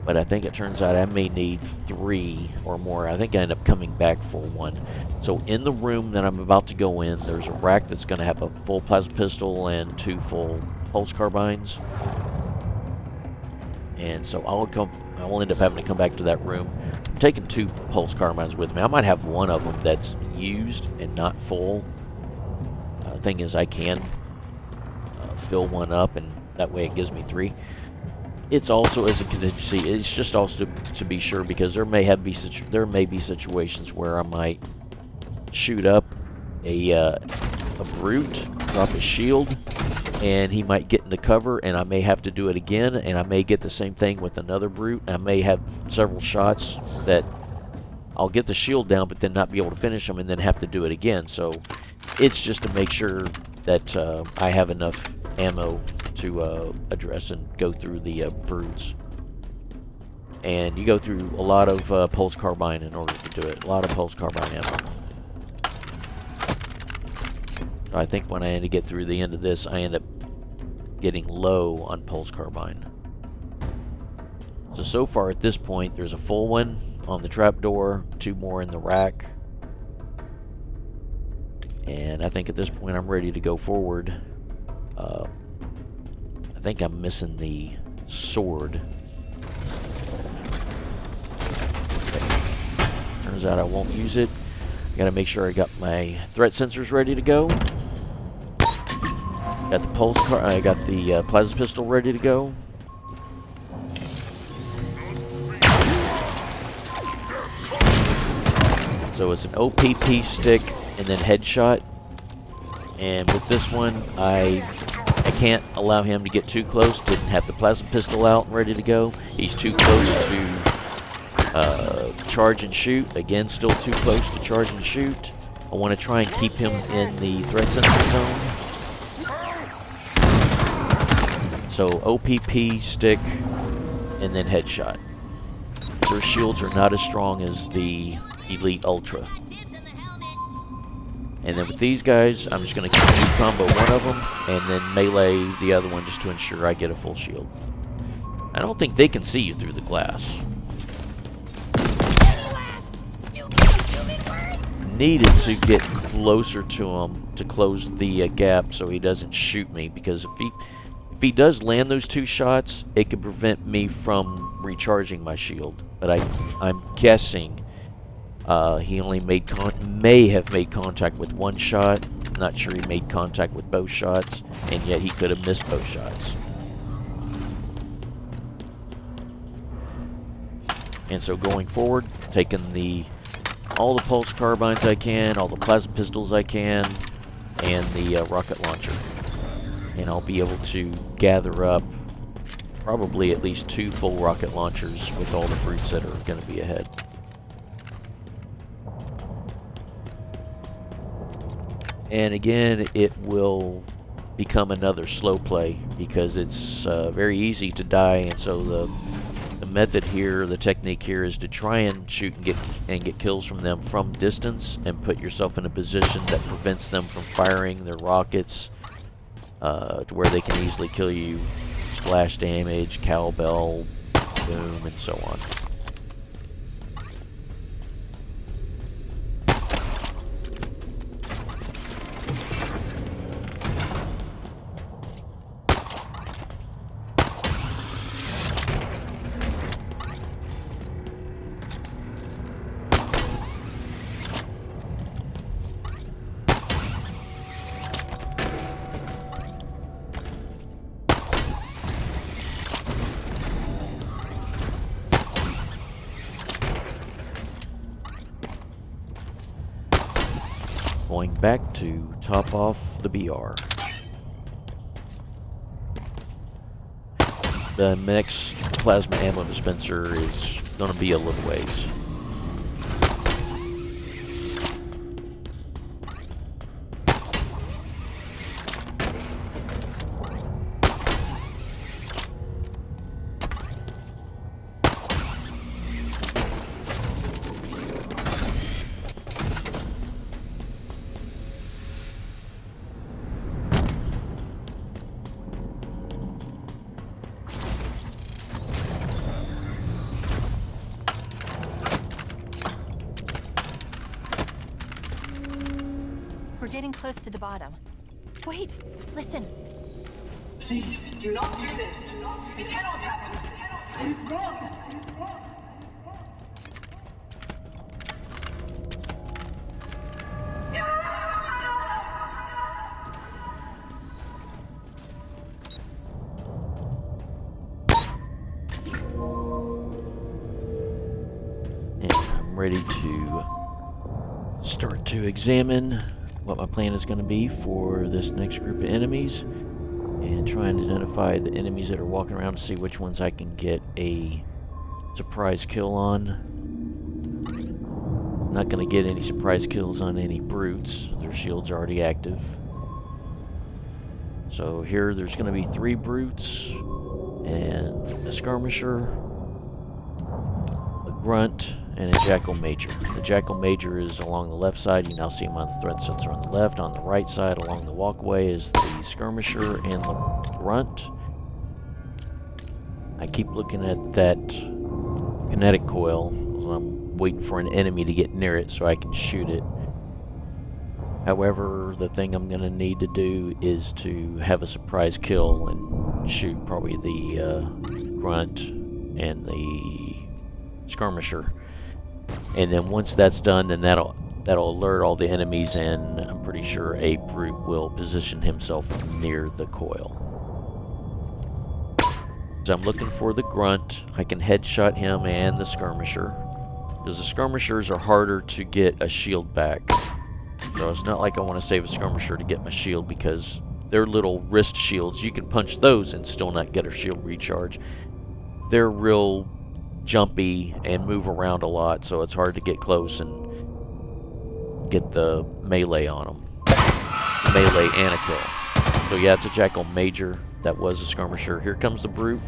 But I think it turns out I may need 3 or more. I think I end up coming back for 1. So in the room that I'm about to go in, there's a rack that's going to have a full plasma pistol and 2 full pulse carbines. And so I will end up having to come back to that room. I'm taking 2 pulse carbines with me. I might have one of them that's used and not full. Thing is, I can fill one up, and that way it gives me 3. It's also as a contingency. It's just also to be sure, because there may be situations where I might shoot up a brute, drop his shield, and he might get into cover, and I may have to do it again, and I may get the same thing with another brute. I may have several shots that I'll get the shield down, but then not be able to finish them, and then have to do it again. So it's just to make sure that I have enough ammo to address and go through the brutes. And you go through a lot of pulse carbine in order to do it. A lot of pulse carbine ammo. I think when I end to get through the end of this, I end up getting low on pulse carbine. So far at this point, there's a full one on the trapdoor, 2 more in the rack. And I think at this point I'm ready to go forward. I think I'm missing the sword. Okay. Turns out I won't use it. I gotta make sure I got my threat sensors ready to go. Got the I got the plasma pistol ready to go. So it's an OPP stick and then headshot. And with this one, I can't allow him to get too close. Didn't have the plasma pistol out and ready to go. He's too close to charge and shoot. Again, still too close to charge and shoot. I want to try and keep him in the threat sensor zone. So OPP, stick, and then headshot. Their shields are not as strong as the Elite Ultra. And then with these guys, I'm just going to continue combo one of them, and then melee the other one just to ensure I get a full shield. I don't think they can see you through the glass. needed to get closer to him to close the gap so he doesn't shoot me, because if he does land those 2 shots, it could prevent me from recharging my shield. But I'm guessing he only may have made contact with 1 shot. I'm not sure he made contact with both shots, and yet he could have missed both shots. And so going forward, taking all the pulse carbines I can, all the plasma pistols I can, and the rocket launcher. And I'll be able to gather up probably at least 2 full rocket launchers with all the brutes that are going to be ahead. And again, it will become another slow play because it's very easy to die, and so the method here, the technique here, is to try and shoot and get kills from them from distance and put yourself in a position that prevents them from firing their rockets to where they can easily kill you. Splash damage, cowbell, boom, and so on. Going back to top off the BR. The next plasma ammo dispenser is going to be a little ways. We're getting close to the bottom. Wait, listen. Please, do not do this. It cannot happen. It is wrong. And I'm ready to start to examine what my plan is going to be for this next group of enemies, and try and identify the enemies that are walking around to see which ones I can get a surprise kill on. I'm not going to get any surprise kills on any brutes. Their shield's already active. So here there's going to be 3 brutes and a skirmisher, a grunt, and a jackal major. The jackal major is along the left side. You now see him on the threat sensor on the left. On the right side along the walkway is the skirmisher and the grunt. I keep looking at that kinetic coil. I'm waiting for an enemy to get near it so I can shoot it. However, the thing I'm going to need to do is to have a surprise kill and shoot probably the grunt and the skirmisher. And then once that's done, then that'll alert all the enemies, and I'm pretty sure a brute will position himself near the coil. So I'm looking for the grunt. I can headshot him and the skirmisher, because the skirmishers are harder to get a shield back. So it's not like I want to save a skirmisher to get my shield, because they're little wrist shields. You can punch those and still not get a shield recharge. They're real jumpy and move around a lot, so it's hard to get close and get the melee on them. Melee and a kill. So yeah, it's a jackal major. That was a skirmisher. Here comes the brute.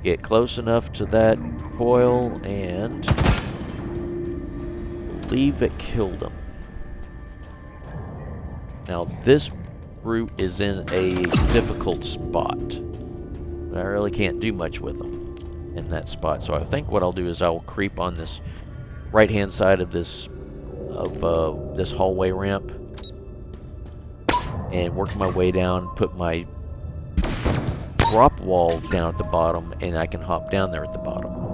Get close enough to that coil, and I believe it killed him. Now this brute is in a difficult spot. I really can't do much with him in that spot. So I think what I'll do is I will creep on this right hand side of this of this hallway ramp and work my way down, put my drop wall down at the bottom, and I can hop down there at the bottom.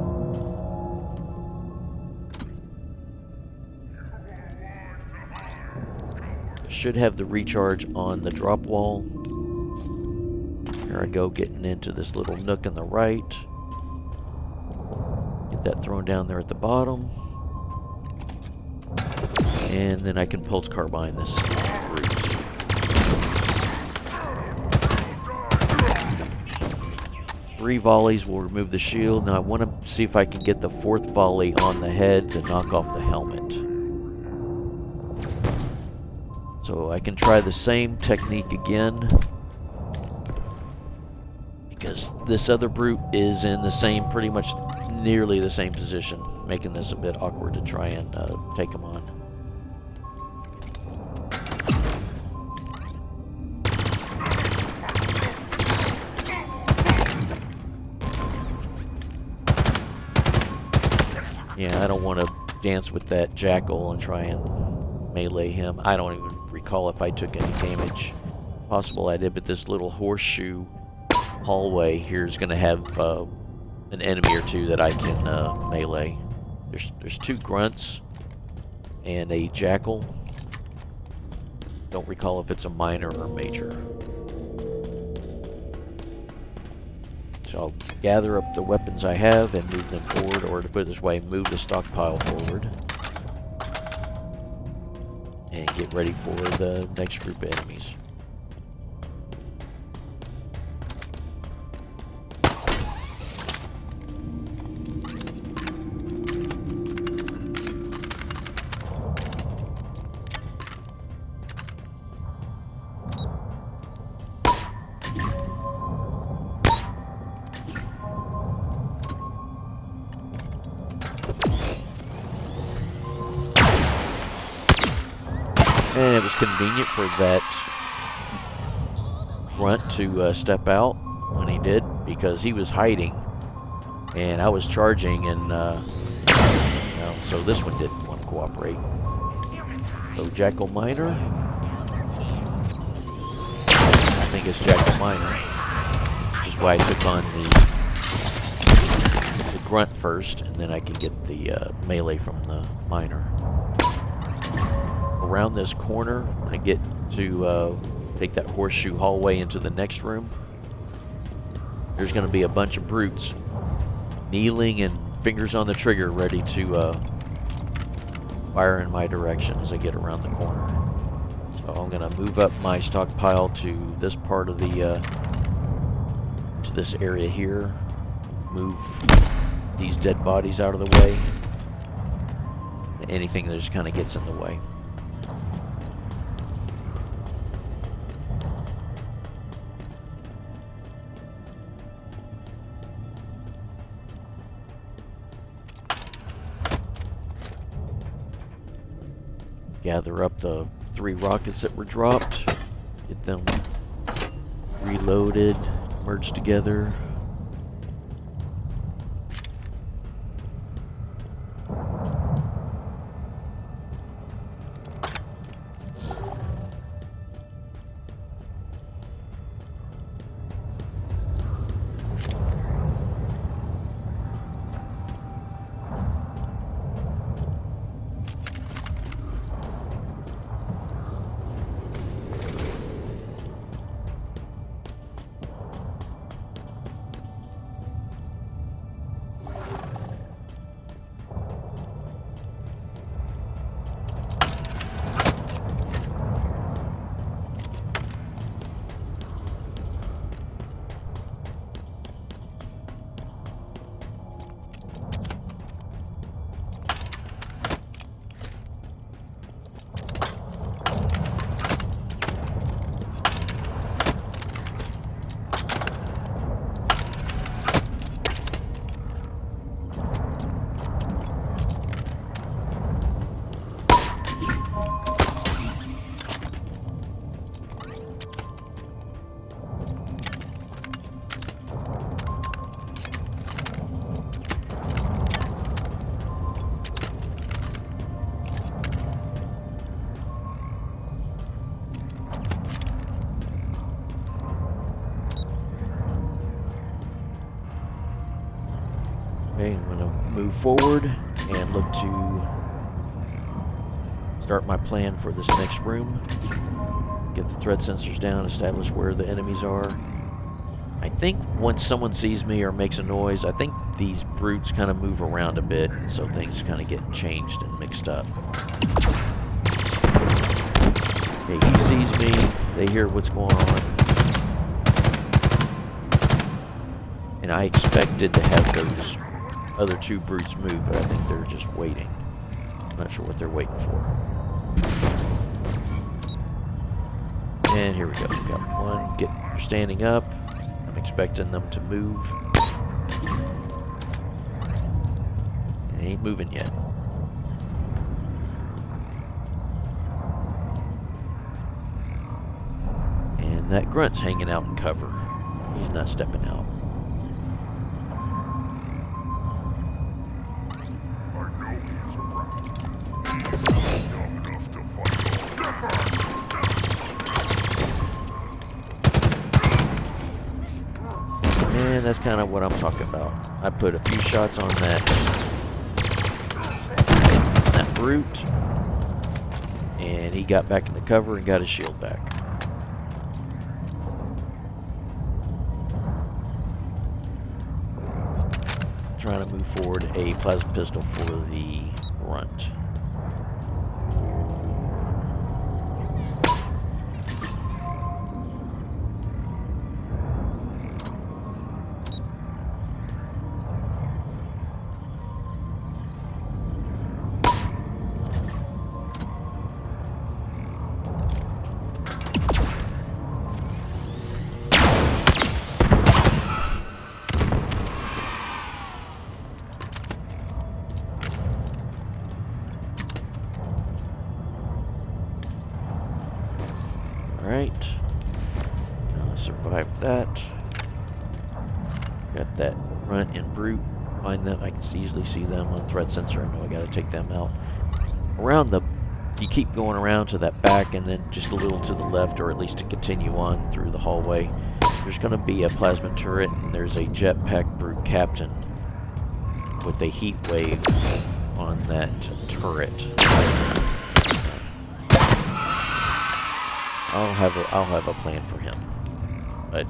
Should have the recharge on the drop wall. Here I go, getting into this little nook on the right. Get that thrown down there at the bottom. And then I can pulse carbine this route. 3 volleys will remove the shield. Now I want to see if I can get the 4th volley on the head to knock off the helmet. So I can try the same technique again, because this other brute is in the same, pretty much nearly the same position, making this a bit awkward to try and take him on. Yeah, I don't want to dance with that jackal and try and melee him. I don't even recall if I took any damage. Possible I did, but this little horseshoe hallway here is going to have an enemy or two that I can melee. There's 2 grunts and a jackal. Don't recall if it's a minor or major. So I'll gather up the weapons I have and move them forward, or to put it this way, move the stockpile forward. And get ready for the next group of enemies. And it was convenient for that grunt to step out when he did, because he was hiding and I was charging, and so this one didn't want to cooperate. So Jackal Minor, I think it's Jackal Minor, which is why I took on the grunt first, and then I can get the melee from the minor. Around this corner, I'm going to get to take that horseshoe hallway into the next room. There's going to be a bunch of brutes kneeling and fingers on the trigger, ready to fire in my direction as I get around the corner. So I'm going to move up my stockpile to this part of the to this area here. Move these dead bodies out of the way. Anything that just kind of gets in the way. Gather up the 3 rockets that were dropped, get them reloaded, merged together. Okay, I'm going to move forward and look to start my plan for this next room. Get the threat sensors down, establish where the enemies are. I think once someone sees me or makes a noise, I think these brutes kind of move around a bit, so things kind of get changed and mixed up. Okay, he sees me, they hear what's going on. And I expected to have those other two brutes move, but I think they're just waiting. I'm not sure what they're waiting for. And here we go. We got one. You're standing up. I'm expecting them to move. They ain't moving yet. And that Grunt's hanging out in cover. He's not stepping out. And that's kind of what I'm talking about. I put a few shots on that brute, and he got back into cover and got his shield back. Trying to move forward a plasma pistol for the Grunt. Alright. Now survive that. Got that Grunt and brute. Find them. I can easily see them on threat sensor. I know I gotta take them out. You keep going around to that back and then just a little to the left, or at least to continue on through the hallway. There's gonna be a plasma turret, and there's a jetpack brute captain with a heat wave on that turret. I'll have a plan for him, but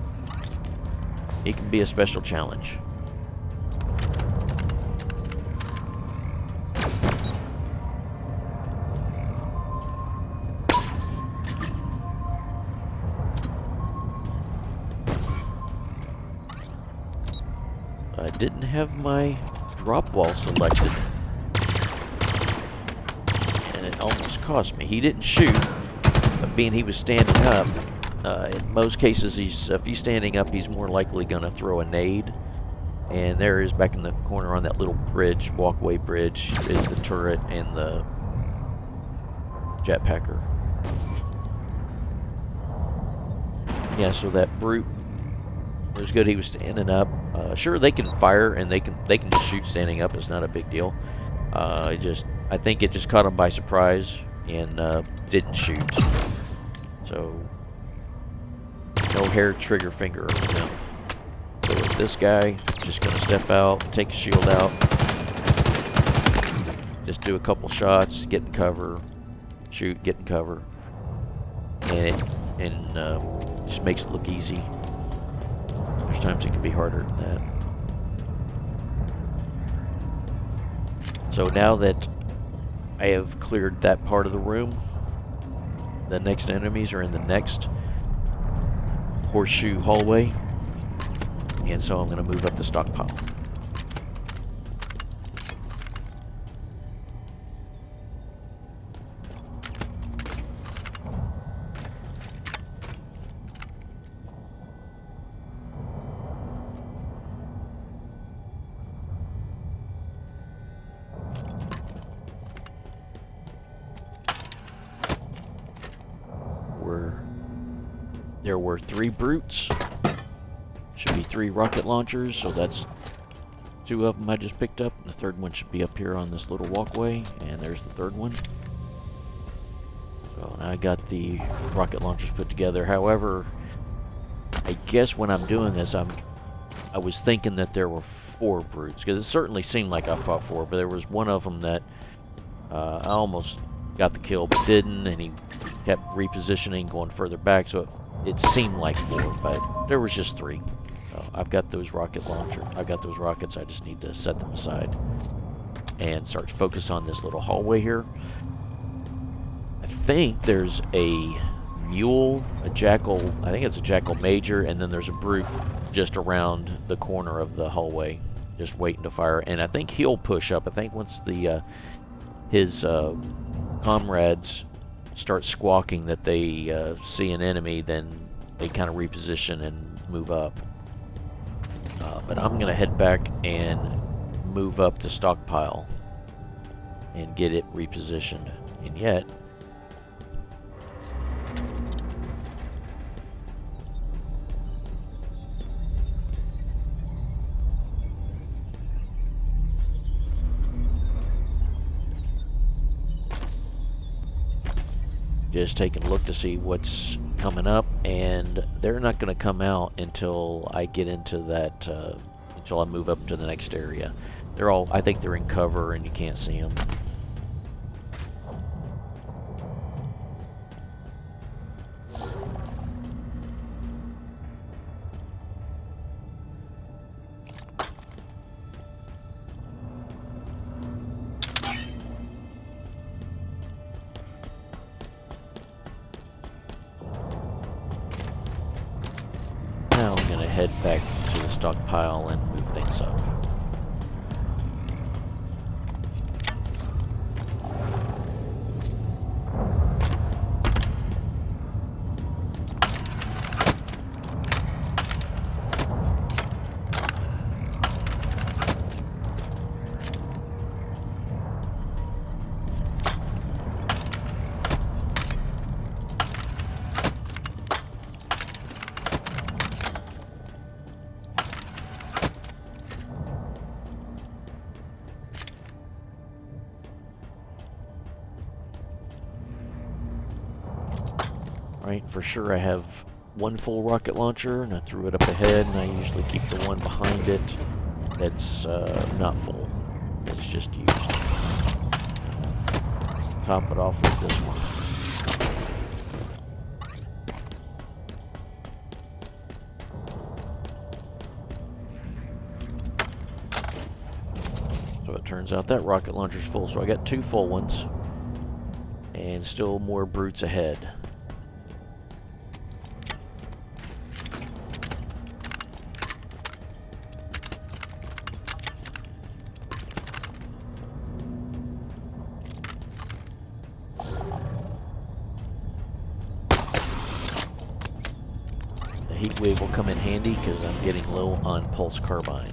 it can be a special challenge. I didn't have my drop wall selected, and it almost cost me. He didn't shoot. But being he was standing up, in most cases, if he's standing up, he's more likely going to throw a nade. And there is, back in the corner on that little bridge, walkway bridge, is the turret and the jetpacker. Yeah, so that brute, it was good he was standing up. Sure, they can fire and they can just shoot standing up. It's not a big deal. I think it just caught him by surprise and didn't shoot. So, no hair, trigger finger over him. So with this guy, just going to step out, take his shield out, just do a couple shots, get in cover, shoot, get in cover, and just makes it look easy. There's times it can be harder than that. So now that I have cleared that part of the room, the next enemies are in the next horseshoe hallway, and so I'm going to move up the stockpile. There were 3 brutes. Should be 3 rocket launchers, so that's 2 of them I just picked up. The third one should be up here on this little walkway, and there's the third one. So now I got the rocket launchers put together. However, I guess when I'm doing this, I'm I was thinking that there were 4 brutes, because it certainly seemed like I fought 4, but there was one of them that I almost got the kill but didn't, and he kept repositioning, going further back, so it seemed like 4, but there was just 3. So I've got those rocket launchers. I've got those rockets. I just need to set them aside and start to focus on this little hallway here. I think there's a mule, a jackal. I think it's a jackal major, and then there's a brute just around the corner of the hallway, just waiting to fire. And I think he'll push up. I think once the his comrades start squawking that they see an enemy, then they kind of reposition and move up. But I'm going to head back and move up the stockpile and get it repositioned. And yet, just taking a look to see what's coming up, and they're not going to come out until I get into that, until I move up to the next area. They're all, I think they're in cover and you can't see them. Now I'm going to head back to the stockpile and move things up. Right, for sure I have one full rocket launcher, and I threw it up ahead, and I usually keep the one behind it that's not full. It's just used. Top it off with this one. So it turns out that rocket launcher's full, so I got 2 full ones, and still more brutes ahead. Heat wave will come in handy because I'm getting low on pulse carbine.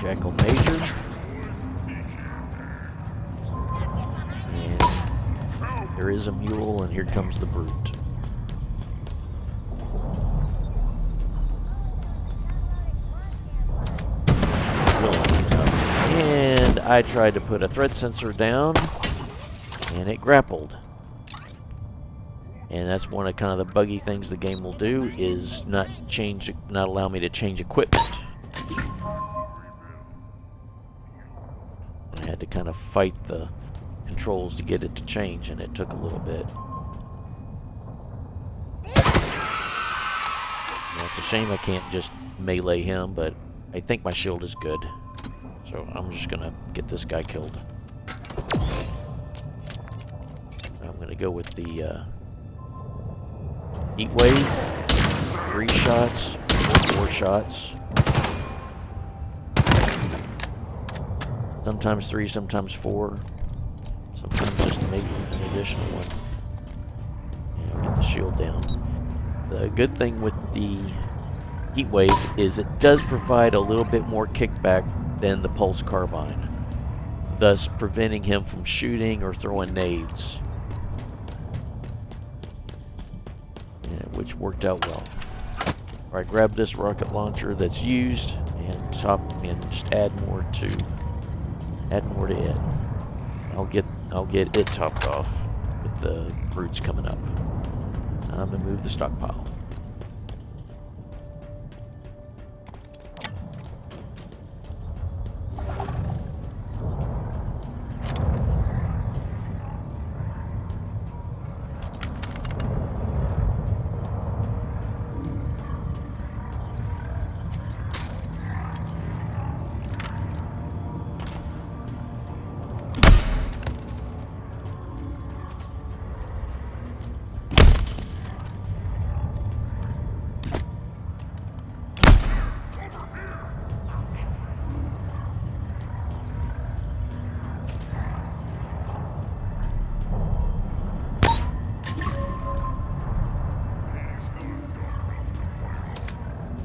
Jackal Major. And there is a mule, and here comes the brute. And I tried to put a threat sensor down, and it grappled. And that's one of kind of the buggy things the game will do, is not allow me to change equipment. I had to kind of fight the controls to get it to change, and it took a little bit. Now, it's a shame I can't just melee him, but I think my shield is good. So I'm just gonna get this guy killed. I'm gonna go with the heat wave. 3 shots, 4 shots. Sometimes 3, sometimes 4. Sometimes just maybe an additional one. And I'll get the shield down. The good thing with the heat wave is it does provide a little bit more kickback than the pulse carbine, thus preventing him from shooting or throwing nades, which worked out well. Alright, grab this rocket launcher that's used and just add more to it. I'll get it topped off with the brutes coming up. Time to move the stockpile.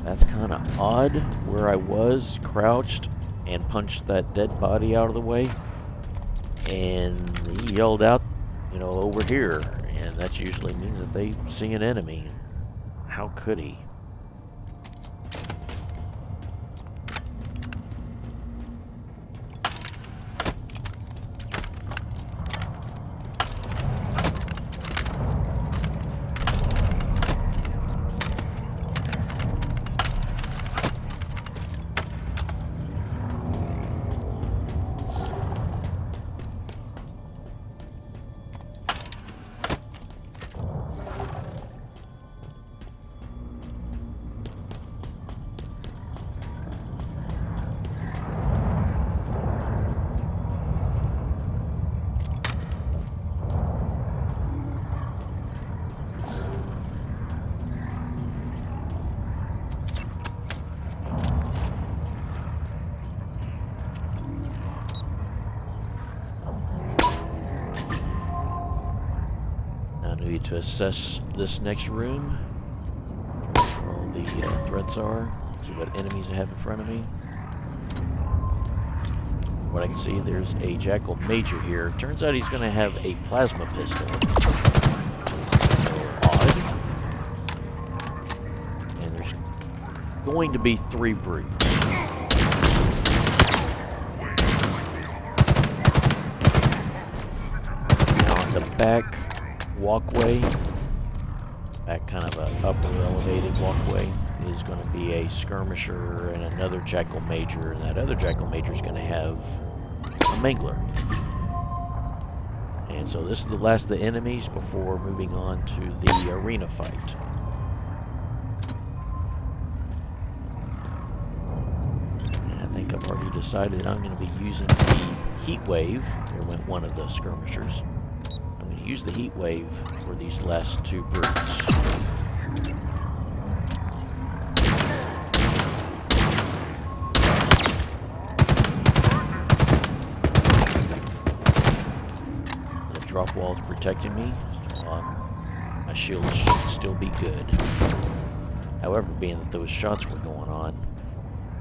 That's kind of odd where I was crouched and punched that dead body out of the way, and he yelled out, over here, and that usually means that they see an enemy. How could he? To assess this next room, where all the threats are, see what enemies I have in front of me. What I can see, there's a Jackal Major here. Turns out he's going to have a plasma pistol. Odd. And there's going to be 3 brutes. Now on the back walkway, that kind of a upper elevated walkway, is going to be a skirmisher and another Jackal Major, and that other Jackal Major is going to have a Mangler. And so this is the last of the enemies before moving on to the arena fight. And I think I've already decided I'm going to be using the heat wave. There went one of the skirmishers. Use the heat wave for these last 2 brutes. The drop wall is protecting me, so my shield should still be good. However, being that those shots were going on,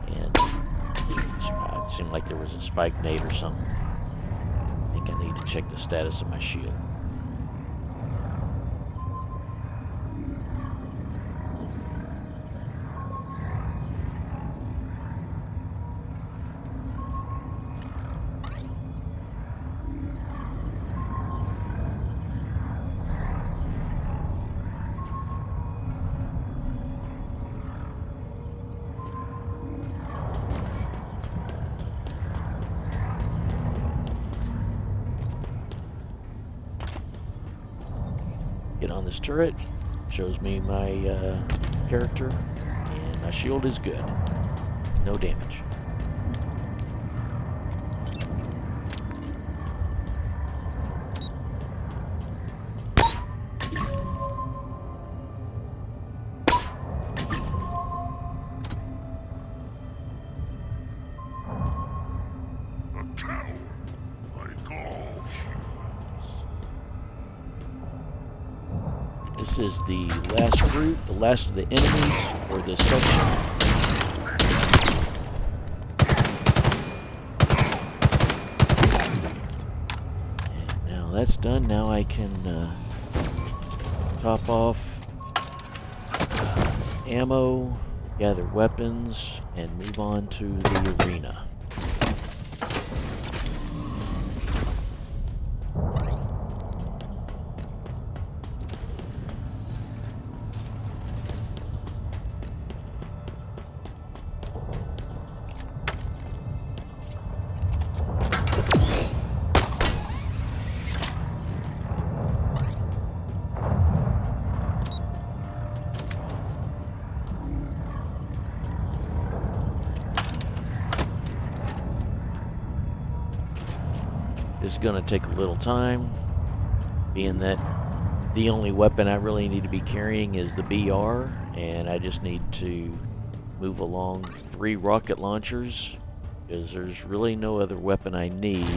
and it seemed like there was a spike nade or something, I think I need to check the status of my shield. Get on this turret, shows me my character, and my shield is good. No damage. this is the last group, the last of the enemies for this section. And now that's done. Now I can top off ammo, gather weapons, and move on to the arena. This is going to take a little time, being that the only weapon I really need to be carrying is the BR, and I just need to move along 3 rocket launchers, because there's really no other weapon I need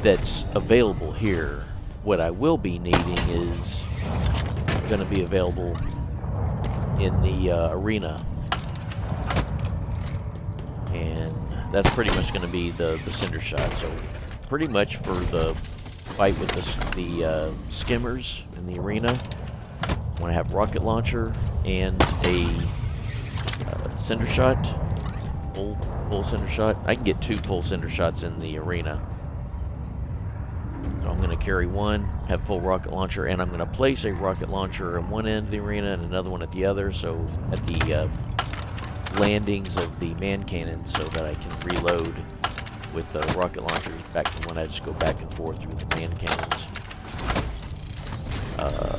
that's available here. What I will be needing is going to be available in the arena, and that's pretty much going to be the cinder shot. So pretty much for the fight with the skimmers in the arena, I want to have rocket launcher and a cinder shot, full cinder shot. I can get 2 full cinder shots in the arena. So I'm going to carry 1, have full rocket launcher, and I'm going to place a rocket launcher at one end of the arena and another one at the other, so at the landings of the man cannons, so that I can reload with the rocket launchers back to when I just go back and forth through the man cannons.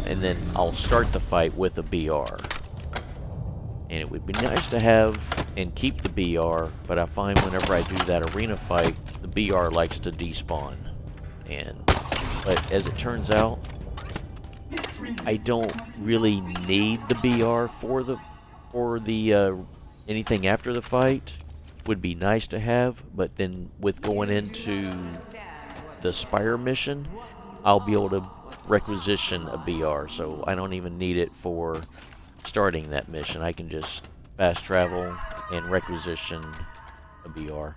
And then I'll start the fight with a BR. And it would be nice to have and keep the BR, but I find whenever I do that arena fight, the BR likes to despawn. But as it turns out, I don't really need the BR for the anything after the fight. Would be nice to have, but then with going into the Spire mission, I'll be able to requisition a BR, so I don't even need it for starting that mission. I can just fast travel and requisition a BR.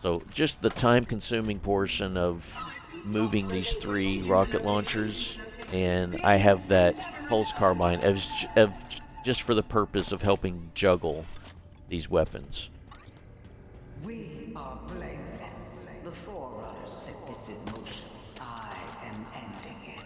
So just the time-consuming portion of moving these 3 rocket launchers, and I have that pulse carbine just for the purpose of helping juggle these weapons. We are blameless. The Forerunners set this in motion. I am ending it.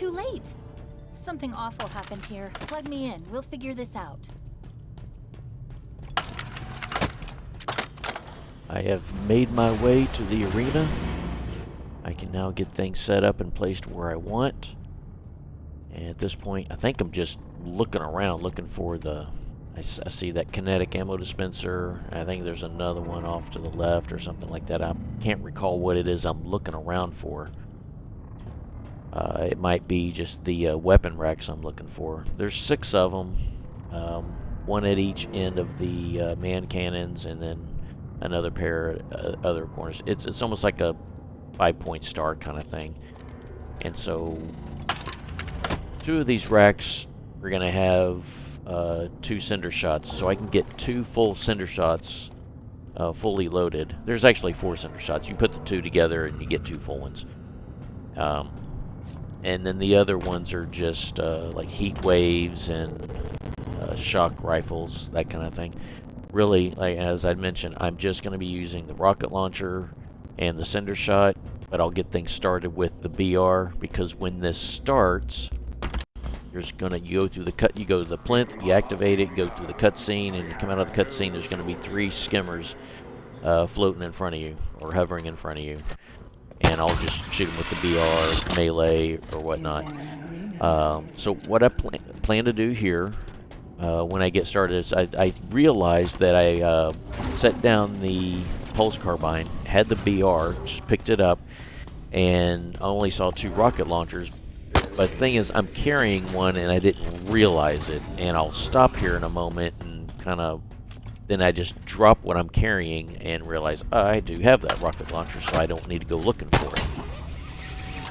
too late. Something awful happened here. Plug me in. We'll figure this out. I have made my way to the arena. I can now get things set up and placed where I want. And at this point, I think I'm just looking around, looking for the... I see that kinetic ammo dispenser. I think there's another one off to the left or something like that. I can't recall what it is I'm looking around for. It might be just the weapon racks I'm looking for. There's 6 of them. One at each end of the man cannons, and then another pair at other corners. It's almost like a 5-point star kind of thing. And so 2 of these racks are going to have 2 cinder shots, so I can get 2 full cinder shots fully loaded. There's actually 4 cinder shots. You put the 2 together and you get 2 full ones. And then the other ones are just like heat waves and shock rifles, that kind of thing. Really, like as I mentioned, I'm just going to be using the rocket launcher and the cinder shot, but I'll get things started with the BR, because when this starts, you go through the cut, you go to the plinth, you activate it, you go through the cutscene, and you come out of the cutscene. There's going to be 3 skimmers floating in front of you or hovering in front of you, and I'll just shoot them with the BR, melee, or whatnot. So what I plan to do here when I get started is I realized that I set down the pulse carbine, had the BR, just picked it up, and I only saw 2 rocket launchers. But the thing is, I'm carrying one and I didn't realize it, and I'll stop here in a moment and kind of, then I just drop what I'm carrying and realize I do have that rocket launcher, so I don't need to go looking for it.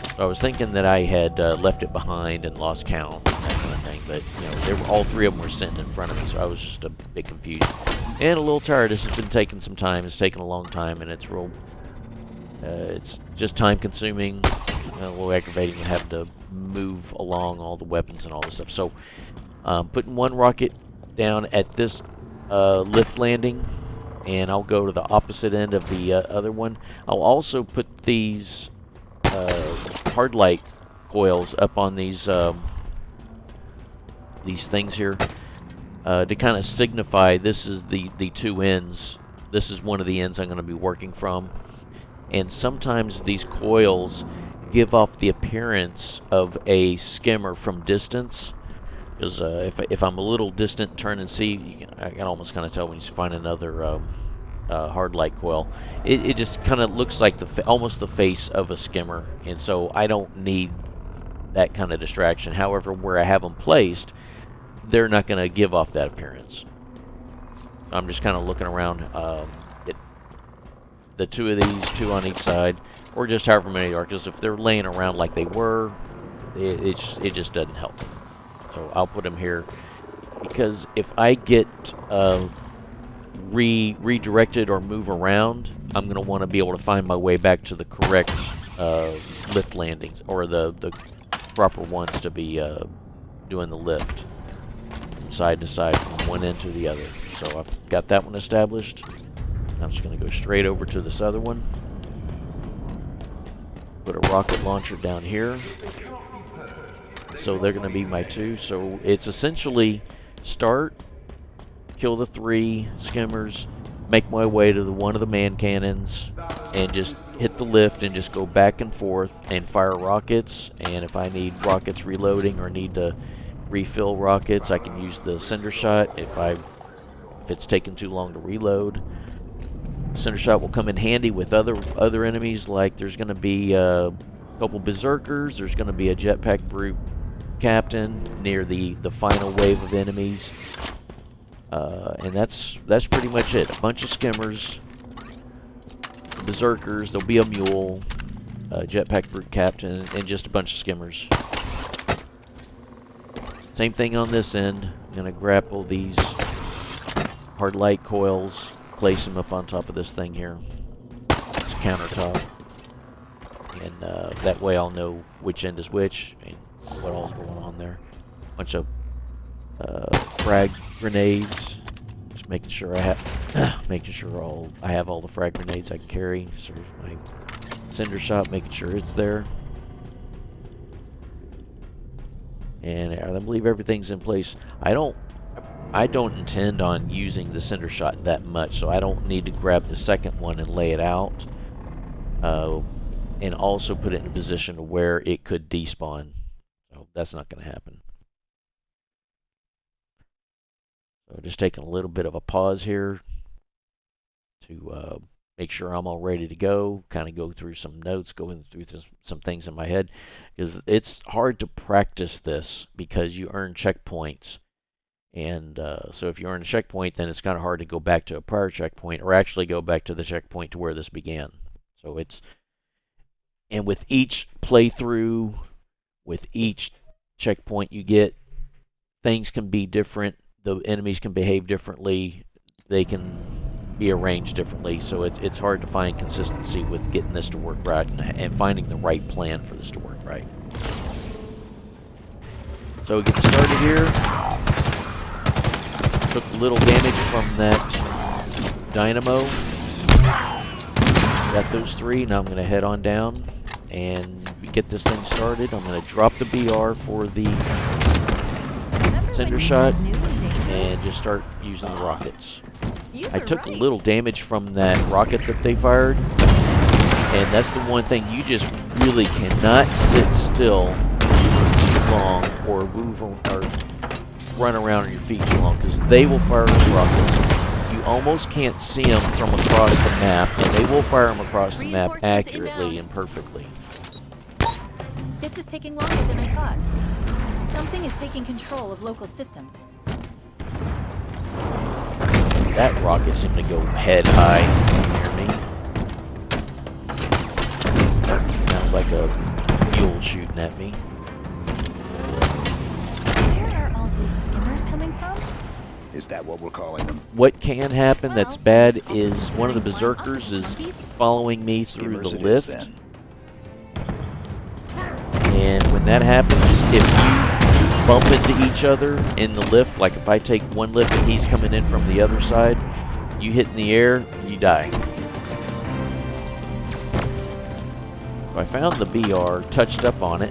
So I was thinking that I had left it behind and lost count, that kind of thing, but all 3 of them were sitting in front of me, so I was just a bit confused and a little tired. This has been taking some time. It's taken a long time, and it's real. It's just time consuming, a little aggravating to have to move along all the weapons and all this stuff. So putting 1 rocket down at this lift landing, and I'll go to the opposite end of the other one. I'll also put these hard light coils up on these things here to kind of signify this is the 2 ends. This is one of the ends I'm going to be working from. And sometimes these coils give off the appearance of a skimmer from distance. Because if I'm a little distant, turn and see, I can almost kind of tell when you find another hard light coil. It just kind of looks like almost the face of a skimmer, and so I don't need that kind of distraction. However, where I have them placed, they're not going to give off that appearance. I'm just kind of looking around. The 2 of these, 2 on each side, or just however many they are, because if they're laying around like they were, it just doesn't help. So I'll put them here, because if I get redirected or move around, I'm going to want to be able to find my way back to the correct lift landings, or the proper ones to be doing the lift from side to side, from one end to the other. So I've got that one established. I'm just going to go straight over to this other one. Put a rocket launcher down here. So they're going to be my 2. So it's essentially start, kill the 3 skimmers, make my way to one of the man cannons, and just hit the lift and just go back and forth and fire rockets. And if I need rockets reloading or need to refill rockets, I can use the cinder shot if it's taking too long to reload. Cinder shot will come in handy with other enemies, like there's going to be a couple berserkers, there's going to be a jetpack brute captain near the final wave of enemies, and that's pretty much it. A bunch of skimmers, berserkers, there'll be a mule, jetpack brute captain, and just a bunch of skimmers. Same thing on this end. I'm going to grapple these hard light coils, place them up on top of this thing here, this countertop, and that way I'll know which end is which and what all's going on there. Bunch of frag grenades, just making sure I have all the frag grenades I can carry. So my cinder shot, making sure it's there. And I believe everything's in place. I don't intend on using the cinder shot that much, so I don't need to grab the second one and lay it out. And also put it in a position where it could despawn. So that's not going to happen. So just taking a little bit of a pause here to make sure I'm all ready to go, kind of go through some notes, going through some things in my head, because it's hard to practice this because you earn checkpoints. And so if you earn a checkpoint, then it's kind of hard to go back to a prior checkpoint or actually go back to the checkpoint to where this began. So and with each playthrough, with each checkpoint you get, things can be different. The enemies can behave differently. They can be arranged differently. So it's hard to find consistency with getting this to work right and finding the right plan for this to work right. So we get started here. Took a little damage from that dynamo. Got those 3. Now I'm going to head on down and get this thing started. I'm going to drop the BR for the cinder shot and just start using the rockets. I took a little damage from that rocket that they fired, and that's the one thing. You just really cannot sit still too long or move or run around on your feet too long, because they will fire those rockets. You almost can't see them from across the map, and they will fire them across the map accurately and perfectly. This is taking longer than I thought. Something is taking control of local systems. That rocket seemed to go head high. You hear me? Sounds like a mule shooting at me. Where are all those skimmers coming from? Is that what we're calling them? What can happen that's bad is one of the berserkers is following me through the lift. And when that happens, if you bump into each other in the lift, like if I take one lift and he's coming in from the other side, you hit in the air, you die. So I found the BR, touched up on it,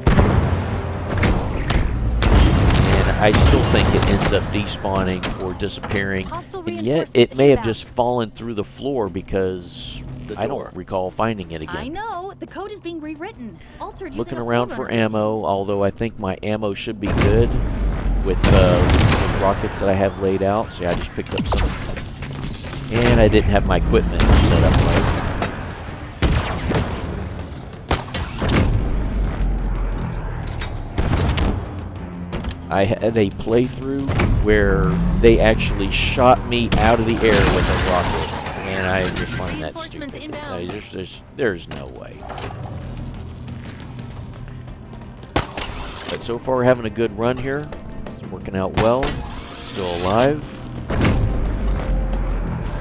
and I still think it ends up despawning or disappearing. And yet it may have just fallen through the floor because I don't recall finding it again. I know. The code is being rewritten. Altered Looking using a around for programmer. ammo, although I think my ammo should be good with the rockets that I have laid out. So yeah, I just picked up some. And I didn't have my equipment set up right. I had a playthrough where they actually shot me out of the air with a rocket. And I just find that stupid. There's no way. But so far, we're having a good run here. It's working out well. Still alive.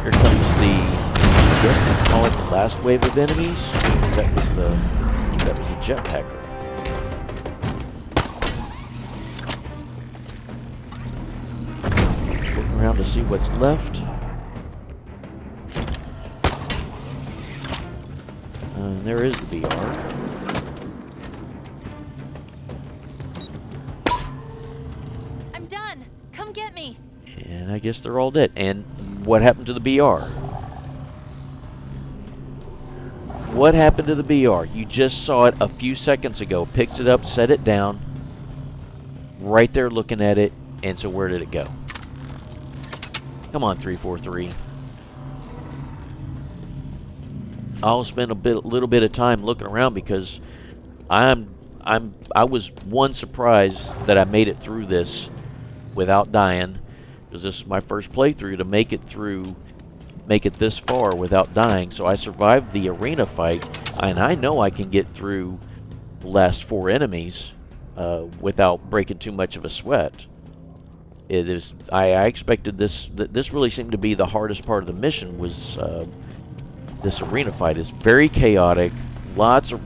Here comes the, I guess they call it the last wave of enemies. That was the jetpacker. Looking around to see what's left. There is the BR. I'm done. Come get me. And I guess they're all dead. And what happened to the BR? What happened to the BR? You just saw it a few seconds ago. Picked it up, set it down. Right there looking at it. And so where did it go? Come on, 343. I'll spend a little bit of time looking around because I was surprised that I made it through this without dying, because this is my first playthrough to make it this far without dying. So I survived the arena fight, and I know I can get through the last 4 enemies without breaking too much of a sweat. It is. I expected this. This really seemed to be the hardest part of the mission. Was this arena fight is very chaotic. Lots of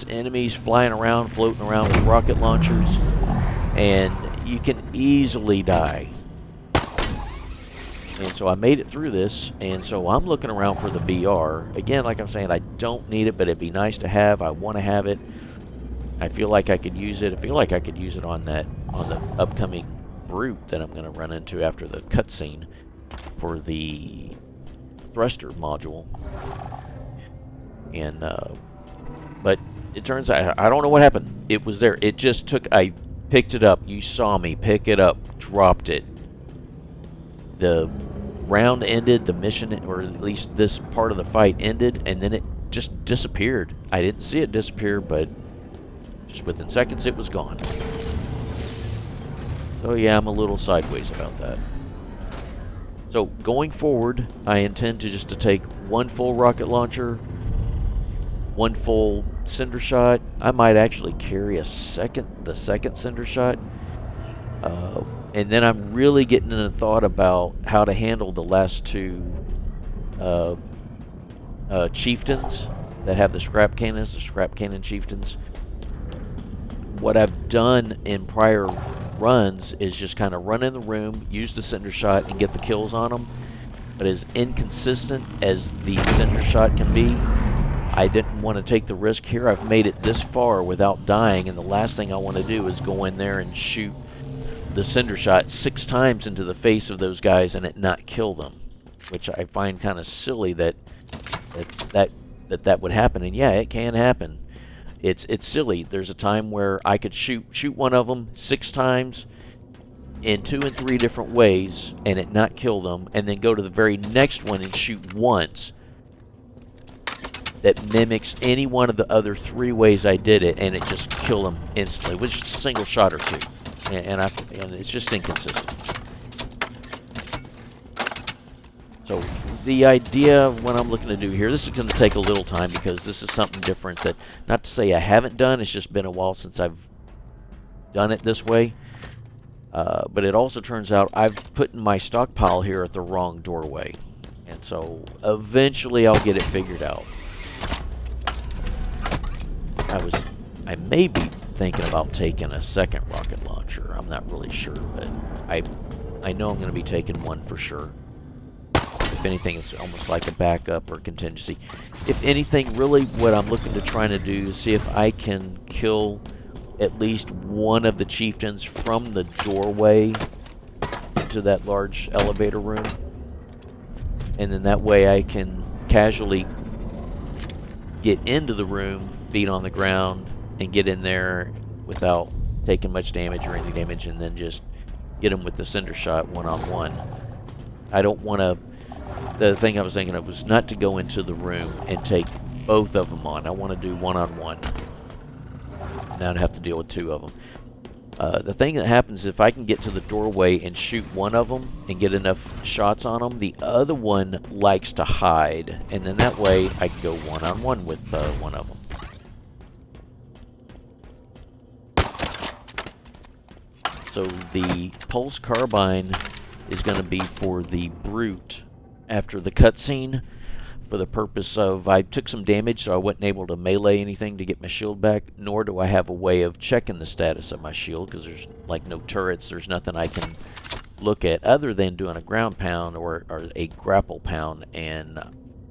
enemies flying around, floating around with rocket launchers, and you can easily die. And so I made it through this, and so I'm looking around for the BR. Again, like I'm saying, I don't need it, but it'd be nice to have. I want to have it. I feel like I could use it. I feel like I could use it on that on the upcoming brute that I'm going to run into after the cutscene for the thruster module. And but it turns out I don't know what happened. It was there. It just took. I picked it up. You saw me pick it up, dropped it. The round ended. The mission, or at least this part of the fight, ended, and then it just disappeared. I didn't see it disappear, but just within seconds it was gone. So yeah, I'm a little sideways about that. So going forward, I intend to just take one full rocket launcher, one full cinder shot. I might actually carry the second cinder shot. And then I'm really getting in a thought about how to handle the last two Chieftains that have the scrap cannons, the scrap cannon Chieftains. What I've done in prior runs is just kind of run in the room, use the cinder shot, and get the kills on them. But as inconsistent as the cinder shot can be, I didn't want to take the risk here. I've made it this far without dying, and the last thing I want to do is go in there and shoot the cinder shot 6 times into the face of those guys and it not kill them, which I find kind of silly that would happen. And yeah, it can happen. It's silly. There's a time where I could shoot one of them 6 times in 2 and 3 different ways and it not kill them, and then go to the very next one and shoot once that mimics any one of the other 3 ways I did it, and it just kill them instantly with just a single shot or 2. And it's just inconsistent. So the idea, what I'm looking to do here, this is going to take a little time because this is something different that, not to say I haven't done, it's just been a while since I've done it this way. But it also turns out I've put my stockpile here at the wrong doorway. And so eventually I'll get it figured out. I may be thinking about taking a second rocket launcher. I'm not really sure, but I know I'm going to be taking one for sure. If anything, it's almost like a backup or contingency. If anything, really what I'm looking to try to do is see if I can kill at least one of the Chieftains from the doorway into that large elevator room. And then that way I can casually get into the room, feet on the ground, and get in there without taking much damage or any damage, and then just get them with the cinder shot one-on-one. I don't want to... The thing I was thinking of was not to go into the room and take both of them on. I want to do one-on-one. Now I'd have to deal with 2 of them. The thing that happens is if I can get to the doorway and shoot one of them and get enough shots on them, the other one likes to hide, and then that way I can go one-on-one with one of them. So the pulse carbine is going to be for the brute after the cutscene, for the purpose of I took some damage, so I wasn't able to melee anything to get my shield back, nor do I have a way of checking the status of my shield because there's like no turrets, there's nothing I can look at other than doing a ground pound or a grapple pound, and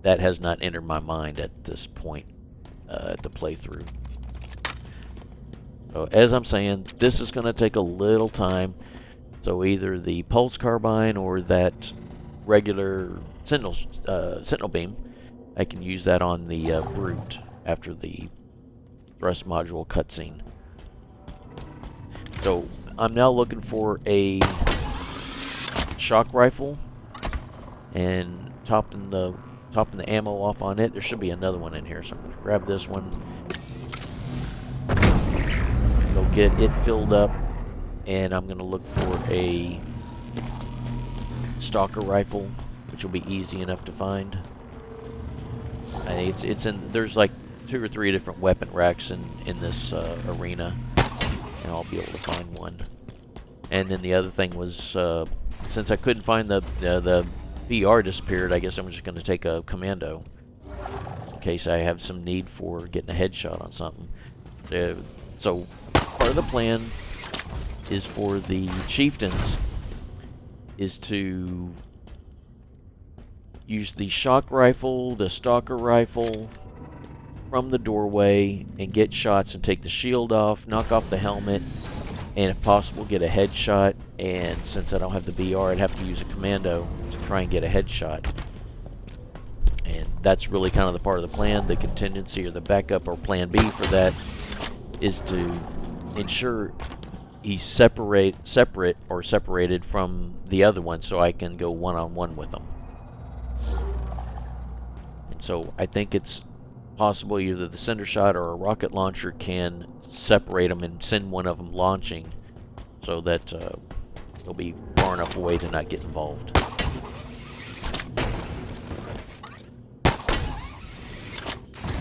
that has not entered my mind at this point to play through. So as I'm saying, this is going to take a little time. So either the pulse carbine or that regular sentinel beam, I can use that on the brute after the thrust module cutscene. So I'm now looking for a shock rifle and topping the ammo off on it. There should be another one in here, so I'm going to grab this one. Go get it filled up, and I'm going to look for a stalker rifle, which will be easy enough to find. I think it's in, there's like 2 or 3 different weapon racks in this arena, and I'll be able to find one. And then the other thing was, since I couldn't find the VR disappeared, I guess I'm just going to take a commando in case I have some need for getting a headshot on something. So part of the plan is for the Chieftains is to use the shock rifle, the stalker rifle from the doorway and get shots and take the shield off, knock off the helmet, and if possible get a headshot, and since I don't have the BR, I'd have to use a commando to try and get a headshot. And that's really kind of the part of the plan. The contingency or the backup or plan B for that is to ensure he's separate or separated from the other one, so I can go one-on-one with him. And so I think it's possible either the cinder shot or a rocket launcher can separate them and send one of them launching, so that they'll be far enough away to not get involved.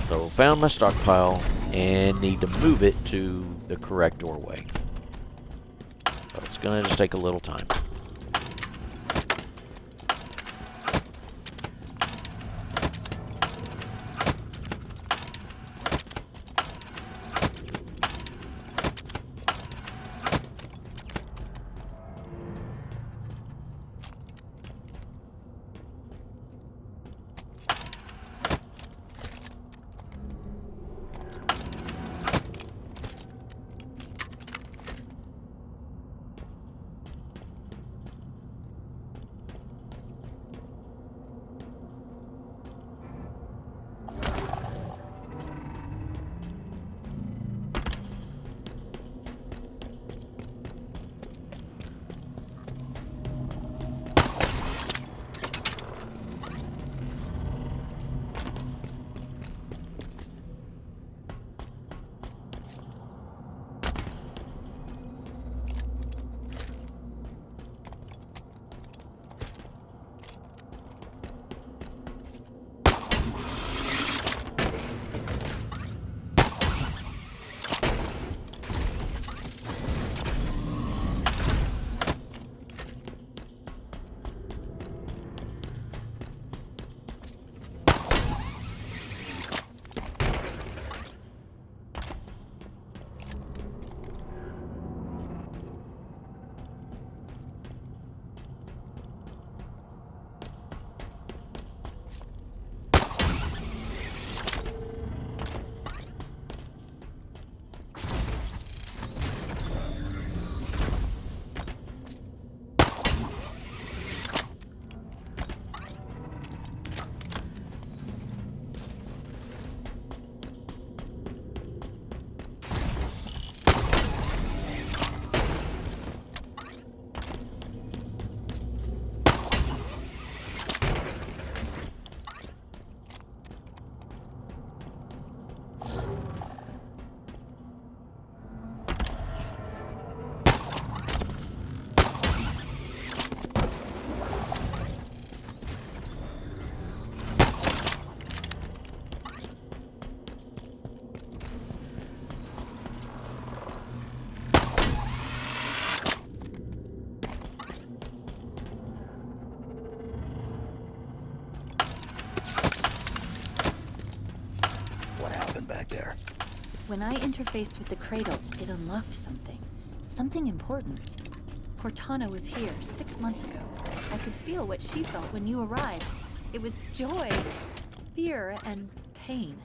So found my stockpile and need to move it to the correct doorway. So it's gonna just take a little time. Back there. When I interfaced with the cradle, it unlocked something. Something important. Cortana was here 6 months ago. I could feel what she felt when you arrived. It was joy, fear, and pain.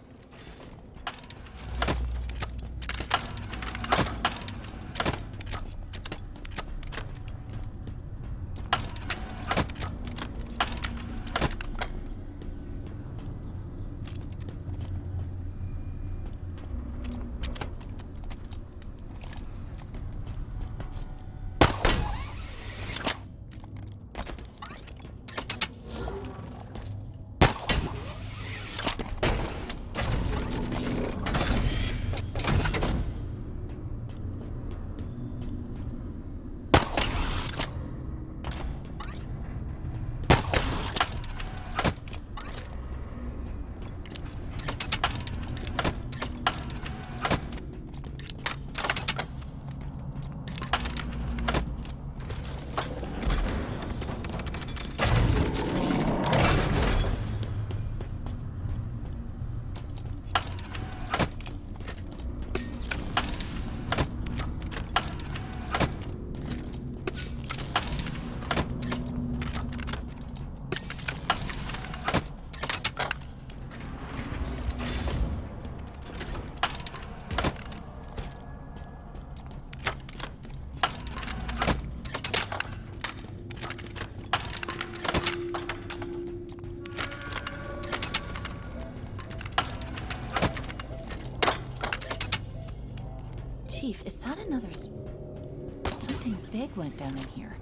Something big went down in here.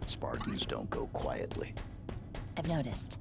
Spartans don't go quietly. I've noticed.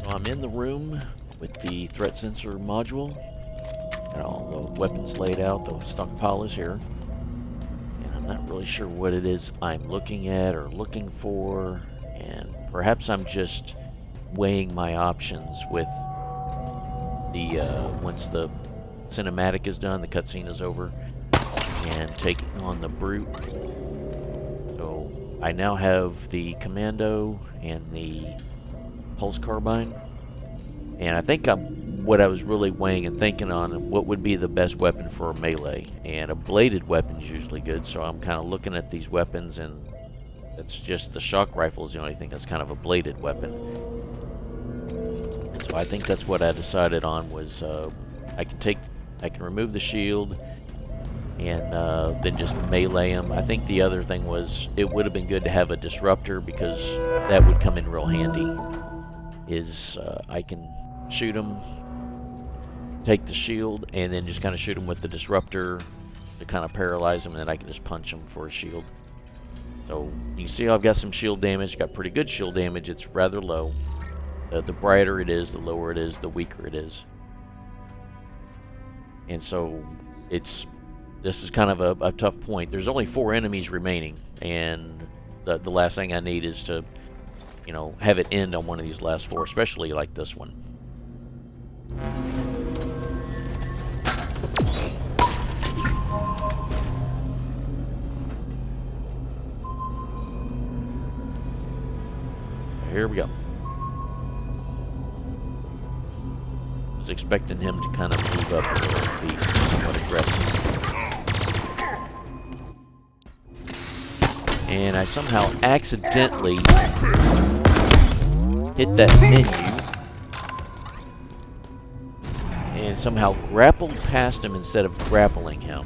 I'm in the room with the threat sensor module, and all the weapons laid out. The stockpile is here, and I'm not really sure what it is I'm looking at or looking for, and perhaps I'm just weighing my options with the once the cinematic is done, the cutscene is over, and taking on the brute. So I now have the commando and the pulse carbine, and I think what I was really weighing and thinking on what would be the best weapon for a melee, and a bladed weapon is usually good, so I'm kind of looking at these weapons, and it's just the shock rifle is the only thing that's kind of a bladed weapon. And so I think that's what I decided on was I can remove the shield and then just melee him. I think the other thing was it would have been good to have a disruptor, because that would come in real handy. I can shoot him, take the shield, and then just kind of shoot him with the disruptor to kind of paralyze him, and then I can just punch him for a shield. So you see I've got some shield damage, got pretty good shield damage. It's rather low. The brighter it is, the lower it is, the weaker it is. And so this is kind of a tough point. There's only 4 enemies remaining, and the last thing I need is to, you know, have it end on one of these last 4, especially like this one. Here we go. I was expecting him to kind of move up a little, be somewhat aggressive. And I somehow accidentally hit that menu and somehow grappled past him instead of grappling him.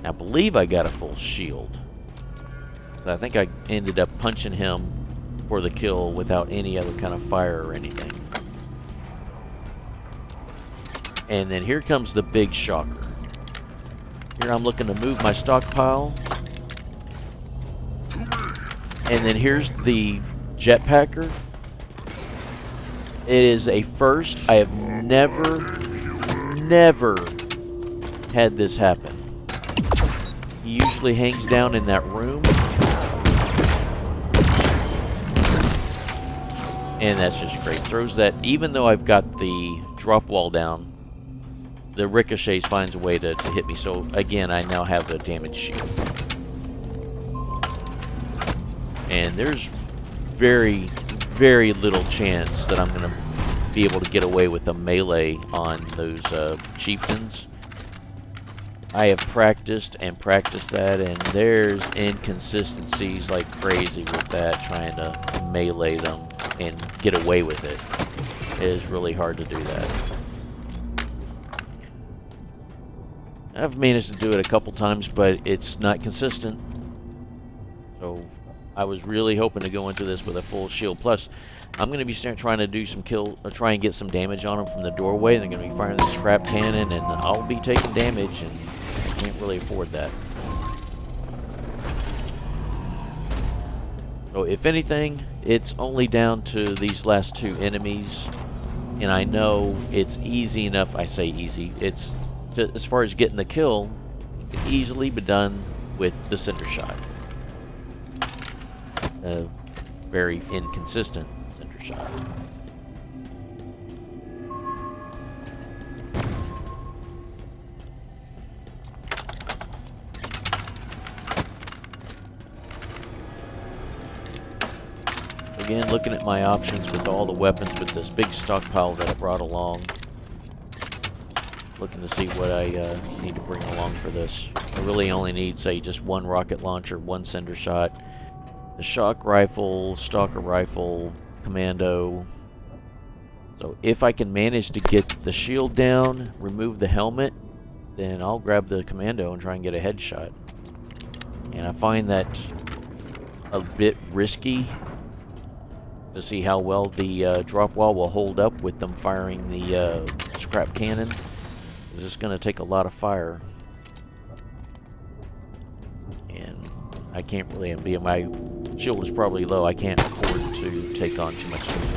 I believe I got a full shield. So I think I ended up punching him for the kill without any other kind of fire or anything. And then here comes the big shocker. Here I'm looking to move my stockpile. And then here's the jetpacker. It is a first. I have never had this happen. He usually hangs down in that room. And that's just great. Throws that, even though I've got the drop wall down, the ricochets finds a way to hit me. So again, I now have a damage shield. And there's very, very little chance that I'm going to be able to get away with a melee on those Chieftains. I have practiced and practiced that, and there's inconsistencies like crazy with that, trying to melee them and get away with it. It is really hard to do that. I've managed to do it a couple times, but it's not consistent. So I was really hoping to go into this with a full shield. Plus, I'm going to be trying to do some try and get some damage on them from the doorway. They're going to be firing this scrap cannon, and I'll be taking damage, and I can't really afford that. So if anything, it's only down to these last 2 enemies, and I know it's easy enough. I say easy. It's as far as getting the kill, it can easily be done with the center shot. Very inconsistent center shot. Again, looking at my options with all the weapons with this big stockpile that I brought along. Looking to see what I need to bring along for this. I really only need, say, just one rocket launcher, one cinder shot, the shock rifle, stalker rifle, commando. So if I can manage to get the shield down, remove the helmet, then I'll grab the commando and try and get a headshot. And I find that a bit risky to see how well the drop wall will hold up with them firing the scrap cannon. It's just going to take a lot of fire. And I can't really be, my shield is probably low. I can't afford to take on too much damage.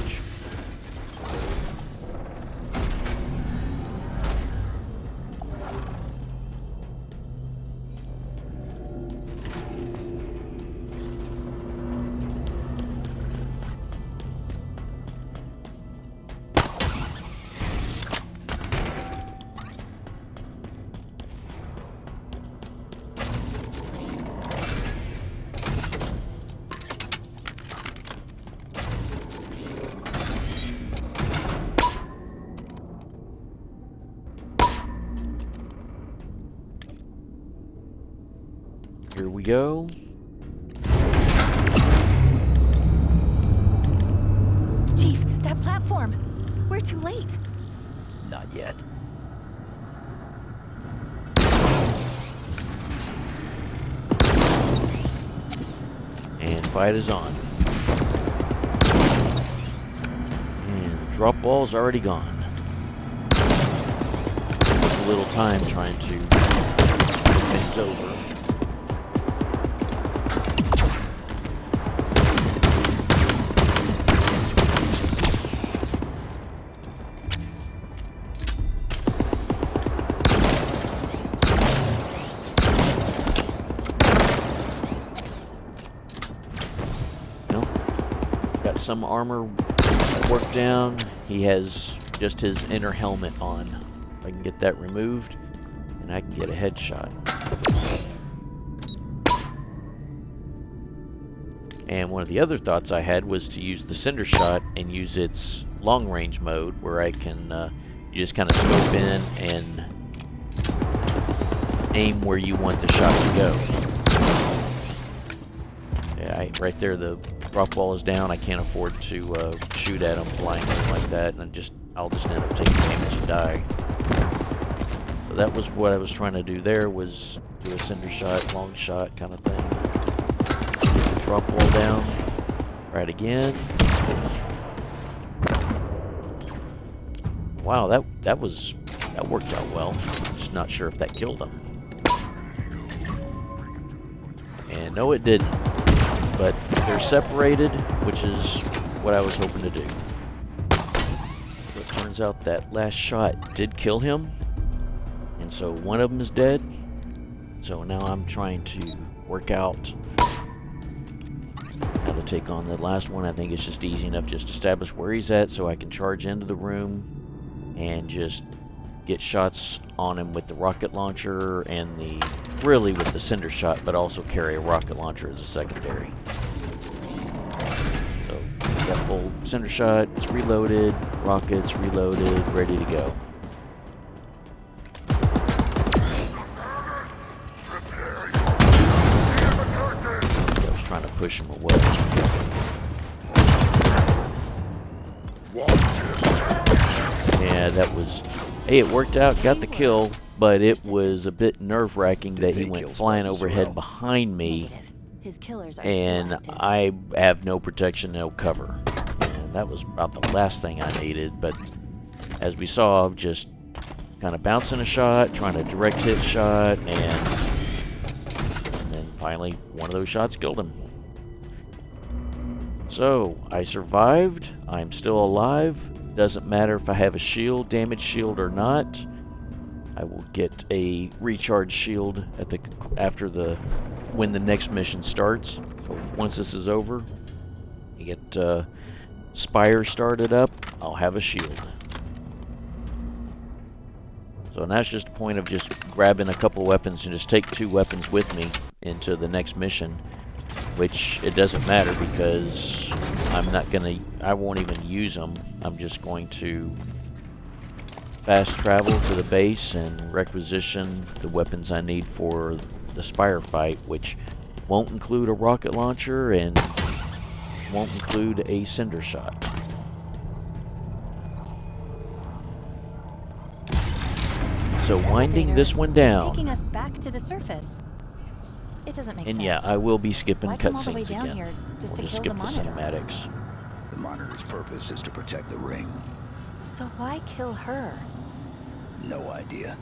Here we go. Chief, that platform! We're too late. Not yet. And fight is on. And the drop wall's already gone. Took a little time trying to get things over. Some armor worked down. He has just his inner helmet on. I can get that removed, and I can get a headshot. And one of the other thoughts I had was to use the cinder shot and use its long range mode, where I can you just kind of scope in and aim where you want the shot to go. Yeah, right there, the drop wall is down. I can't afford to shoot at them blindly like that, and I'll just end up taking damage and die. So that was what I was trying to do there, was do a cinder shot, long shot kind of thing. Drop wall down. Right again. Wow, that worked out well. Just not sure if that killed him. And no, it didn't. But they're separated, which is what I was hoping to do. So it turns out that last shot did kill him, and so one of them is dead. So now I'm trying to work out how to take on the last one. I think it's just easy enough just to establish where he's at so I can charge into the room and just get shots on him with the rocket launcher and really with the cinder shot, but also carry a rocket launcher as a secondary. So got full cinder shot, it's reloaded, rockets reloaded, ready to go. I was trying to push him away. Yeah, that was... Hey, it worked out, got the kill, but it was a bit nerve-wracking that he went flying overhead behind me, His killers are and still active. I have no protection, no cover. And that was about the last thing I needed, but as we saw, just kind of bouncing a shot, trying to direct hit shot, and then finally one of those shots killed him. So, I survived, I'm still alive. Doesn't matter if I have a shield, damage shield or not. I will get a recharge shield at when the next mission starts. So once this is over, you get Spire started up, I'll have a shield. So now it's just a point of just grabbing a couple weapons and just take 2 weapons with me into the next mission. which it doesn't matter because I won't even use them. I'm just going to fast travel to the base and requisition the weapons I need for the Spire fight, which won't include a rocket launcher and won't include a cinder shot. So winding this one down. Taking us back to the surface. It doesn't make sense. And yeah, I will be skipping Why come all the way cutscenes down again. here just We'll to just kill skip the the monitor? cinematics. The monitor's purpose is to protect the ring. So why kill her? No idea.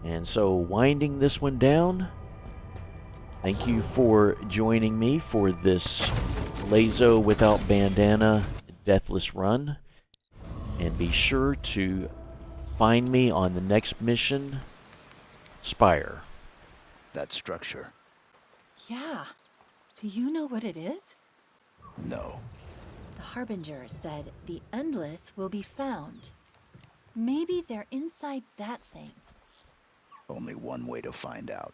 And so, winding this one down, thank you for joining me for this LASO without bandana deathless run. And be sure to find me on the next mission, Spire. That structure? Yeah. Do you know what it is? No. The Harbinger said the Endless will be found. Maybe they're inside that thing. Only one way to find out.